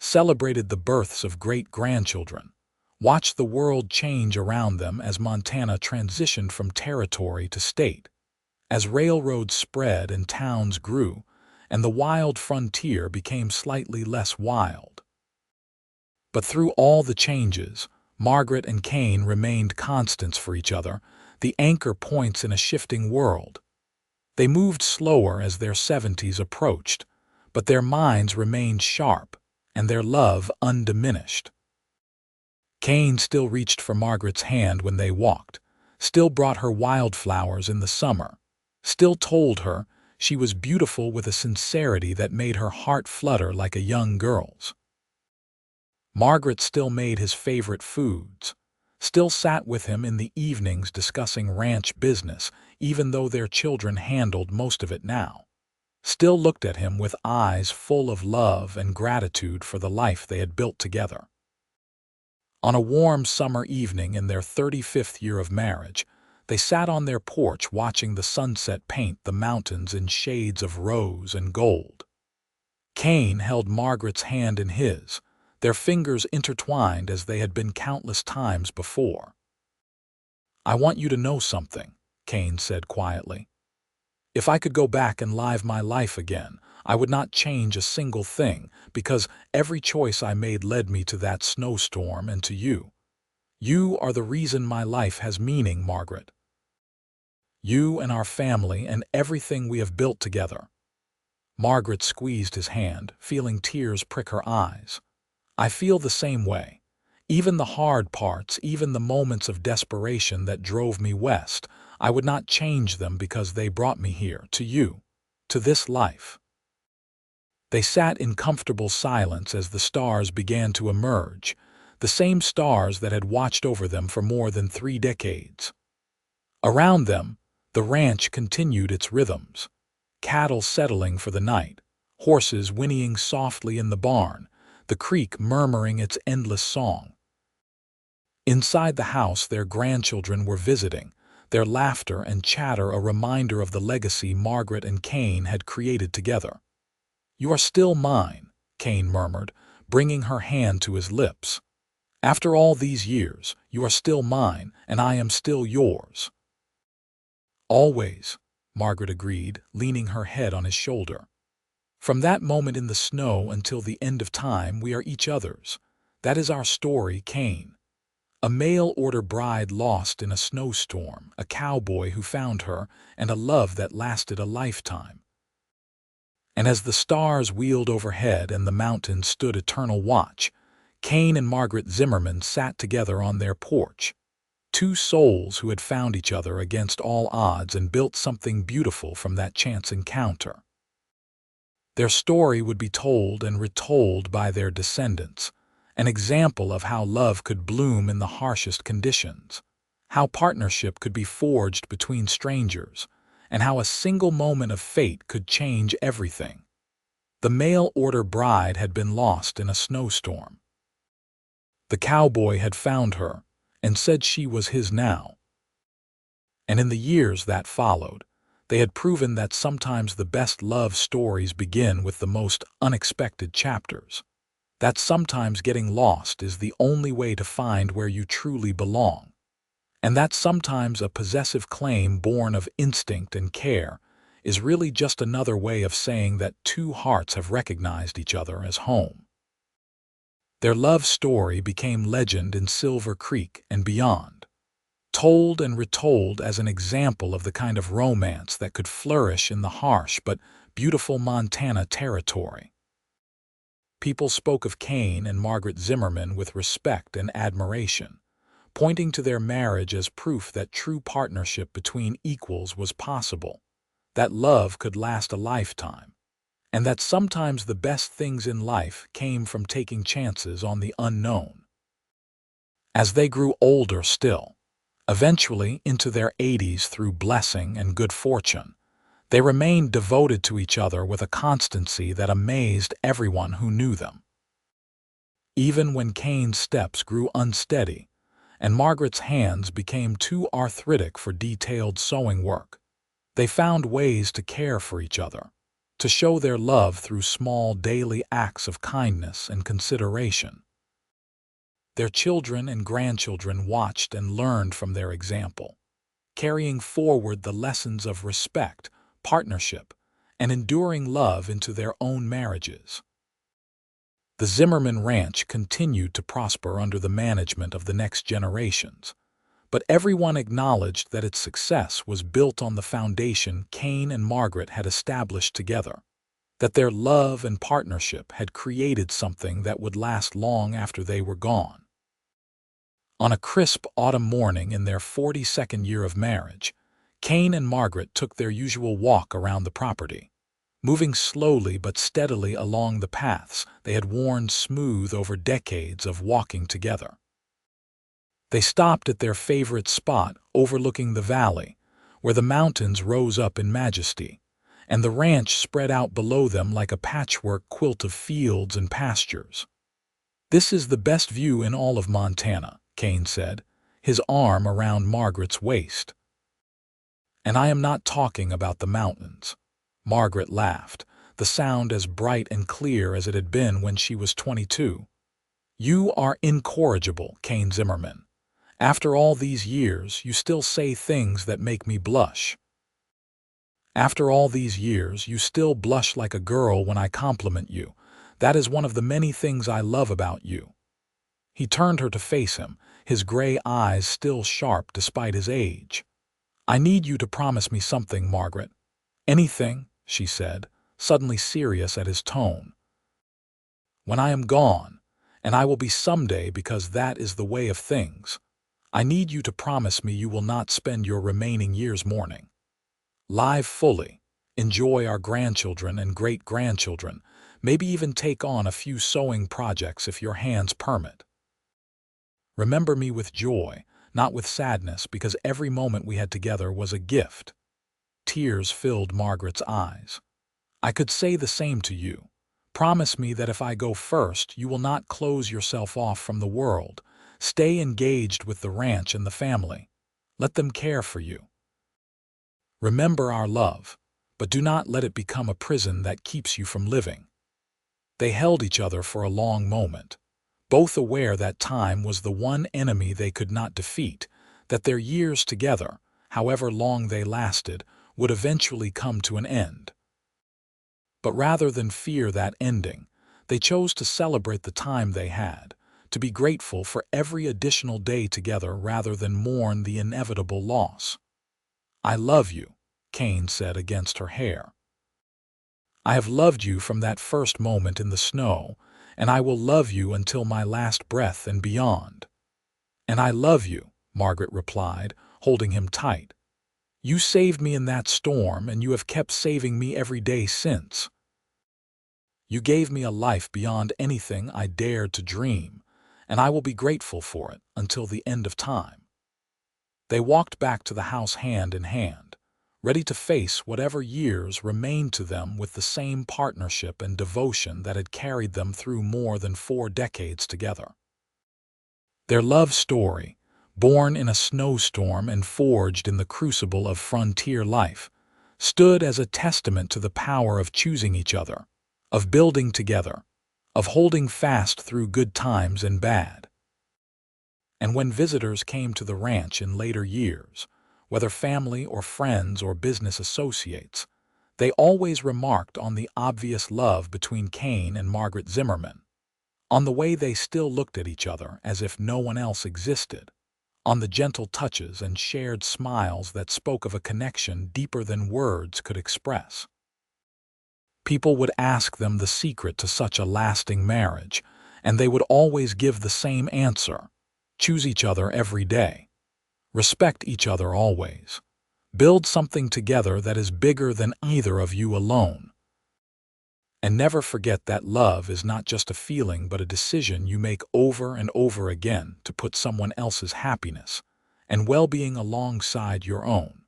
celebrated the births of great-grandchildren, watched the world change around them as Montana transitioned from territory to state, as railroads spread and towns grew, and the wild frontier became slightly less wild. But through all the changes, Margaret and Kane remained constants for each other, the anchor points in a shifting world. They moved slower as their 70s approached, but their minds remained sharp and their love undiminished. Kane still reached for Margaret's hand when they walked, still brought her wildflowers in the summer, still told her she was beautiful with a sincerity that made her heart flutter like a young girl's. Margaret still made his favorite foods, still sat with him in the evenings discussing ranch business, even though their children handled most of it now, still looked at him with eyes full of love and gratitude for the life they had built together. On a warm summer evening in their 35th year of marriage, they sat on their porch watching the sunset paint the mountains in shades of rose and gold. Kane held Margaret's hand in his, their fingers intertwined as they had been countless times before. "I want you to know something," Kane said quietly. "If I could go back and live my life again, I would not change a single thing, because every choice I made led me to that snowstorm and to you. You are the reason my life has meaning, Margaret. You and our family and everything we have built together." Margaret squeezed his hand, feeling tears prick her eyes. "I feel the same way. Even the hard parts, even the moments of desperation that drove me west, I would not change them because they brought me here, to you, to this life." They sat in comfortable silence as the stars began to emerge, the same stars that had watched over them for more than 3 decades. Around them, the ranch continued its rhythms, cattle settling for the night, horses whinnying softly in the barn, the creek murmuring its endless song. Inside the house, their grandchildren were visiting, their laughter and chatter a reminder of the legacy Margaret and Kane had created together. "You are still mine," Kane murmured, bringing her hand to his lips. "After all these years, you are still mine, and I am still yours." "Always," Margaret agreed, leaning her head on his shoulder. "From that moment in the snow until the end of time, we are each other's. That is our story, Kane. A mail-order bride lost in a snowstorm, a cowboy who found her, and a love that lasted a lifetime." And as the stars wheeled overhead and the mountains stood eternal watch, Kane and Margaret Zimmerman sat together on their porch, two souls who had found each other against all odds and built something beautiful from that chance encounter. Their story would be told and retold by their descendants, an example of how love could bloom in the harshest conditions, how partnership could be forged between strangers, and how a single moment of fate could change everything. The mail-order bride had been lost in a snowstorm. The cowboy had found her and said she was his now. And in the years that followed, they had proven that sometimes the best love stories begin with the most unexpected chapters, that sometimes getting lost is the only way to find where you truly belong, and that sometimes a possessive claim born of instinct and care is really just another way of saying that two hearts have recognized each other as home. Their love story became legend in Silver Creek and beyond, told and retold as an example of the kind of romance that could flourish in the harsh but beautiful Montana territory. People spoke of Kane and Margaret Zimmerman with respect and admiration, pointing to their marriage as proof that true partnership between equals was possible, that love could last a lifetime, and that sometimes the best things in life came from taking chances on the unknown. As they grew older still, eventually into their 80s through blessing and good fortune, they remained devoted to each other with a constancy that amazed everyone who knew them. Even when Kane's steps grew unsteady and Margaret's hands became too arthritic for detailed sewing work, they found ways to care for each other, to show their love through small daily acts of kindness and consideration. Their children and grandchildren watched and learned from their example, carrying forward the lessons of respect, partnership, and enduring love into their own marriages. The Zimmerman Ranch continued to prosper under the management of the next generations, but everyone acknowledged that its success was built on the foundation Kane and Margaret had established together, that their love and partnership had created something that would last long after they were gone. On a crisp autumn morning in their 42nd year of marriage, Kane and Margaret took their usual walk around the property, moving slowly but steadily along the paths they had worn smooth over decades of walking together. They stopped at their favorite spot overlooking the valley, where the mountains rose up in majesty, and the ranch spread out below them like a patchwork quilt of fields and pastures. "This is the best view in all of Montana," Kane said, his arm around Margaret's waist. "And I am not talking about the mountains." Margaret laughed, the sound as bright and clear as it had been when she was 22. "You are incorrigible, Kane Zimmerman. After all these years, you still say things that make me blush. After all these years, you still blush like a girl when I compliment you. That is one of the many things I love about you." He turned her to face him, his gray eyes still sharp despite his age. "I need you to promise me something, Margaret." "Anything," she said, suddenly serious at his tone. "When I am gone, and I will be someday because that is the way of things, I need you to promise me you will not spend your remaining years mourning. Live fully, enjoy our grandchildren and great-grandchildren, maybe even take on a few sewing projects if your hands permit. Remember me with joy, not with sadness, because every moment we had together was a gift." Tears filled Margaret's eyes. "I could say the same to you. Promise me that if I go first, you will not close yourself off from the world. Stay engaged with the ranch and the family. Let them care for you. Remember our love, but do not let it become a prison that keeps you from living." They held each other for a long moment, both aware that time was the one enemy they could not defeat, that their years together, however long they lasted, would eventually come to an end. But rather than fear that ending, they chose to celebrate the time they had, to be grateful for every additional day together rather than mourn the inevitable loss. "I love you," Kane said against her hair. "I have loved you from that first moment in the snow, and I will love you until my last breath and beyond." "And I love you," Margaret replied, holding him tight. "You saved me in that storm, and you have kept saving me every day since. You gave me a life beyond anything I dared to dream, and I will be grateful for it until the end of time." They walked back to the house hand in hand, ready to face whatever years remained to them with the same partnership and devotion that had carried them through more than 4 decades together. Their love story, born in a snowstorm and forged in the crucible of frontier life, stood as a testament to the power of choosing each other, of building together, of holding fast through good times and bad. And when visitors came to the ranch in later years, whether family or friends or business associates, they always remarked on the obvious love between Kane and Margaret Zimmerman, on the way they still looked at each other as if no one else existed, on the gentle touches and shared smiles that spoke of a connection deeper than words could express. People would ask them the secret to such a lasting marriage, and they would always give the same answer: choose each other every day. Respect each other always. Build something together that is bigger than either of you alone. And never forget that love is not just a feeling but a decision you make over and over again to put someone else's happiness and well-being alongside your own.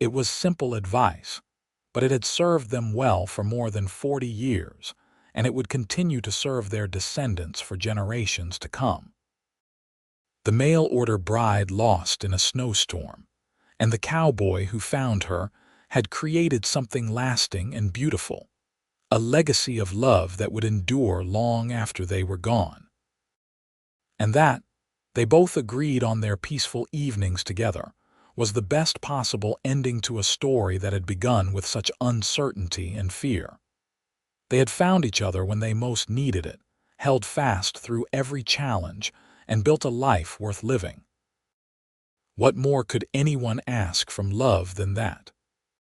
It was simple advice, but it had served them well for more than 40 years, and it would continue to serve their descendants for generations to come. The mail-order bride lost in a snowstorm, and the cowboy who found her had created something lasting and beautiful, a legacy of love that would endure long after they were gone. And that, they both agreed on their peaceful evenings together, was the best possible ending to a story that had begun with such uncertainty and fear. They had found each other when they most needed it, held fast through every challenge, and built a life worth living. What more could anyone ask from love than that?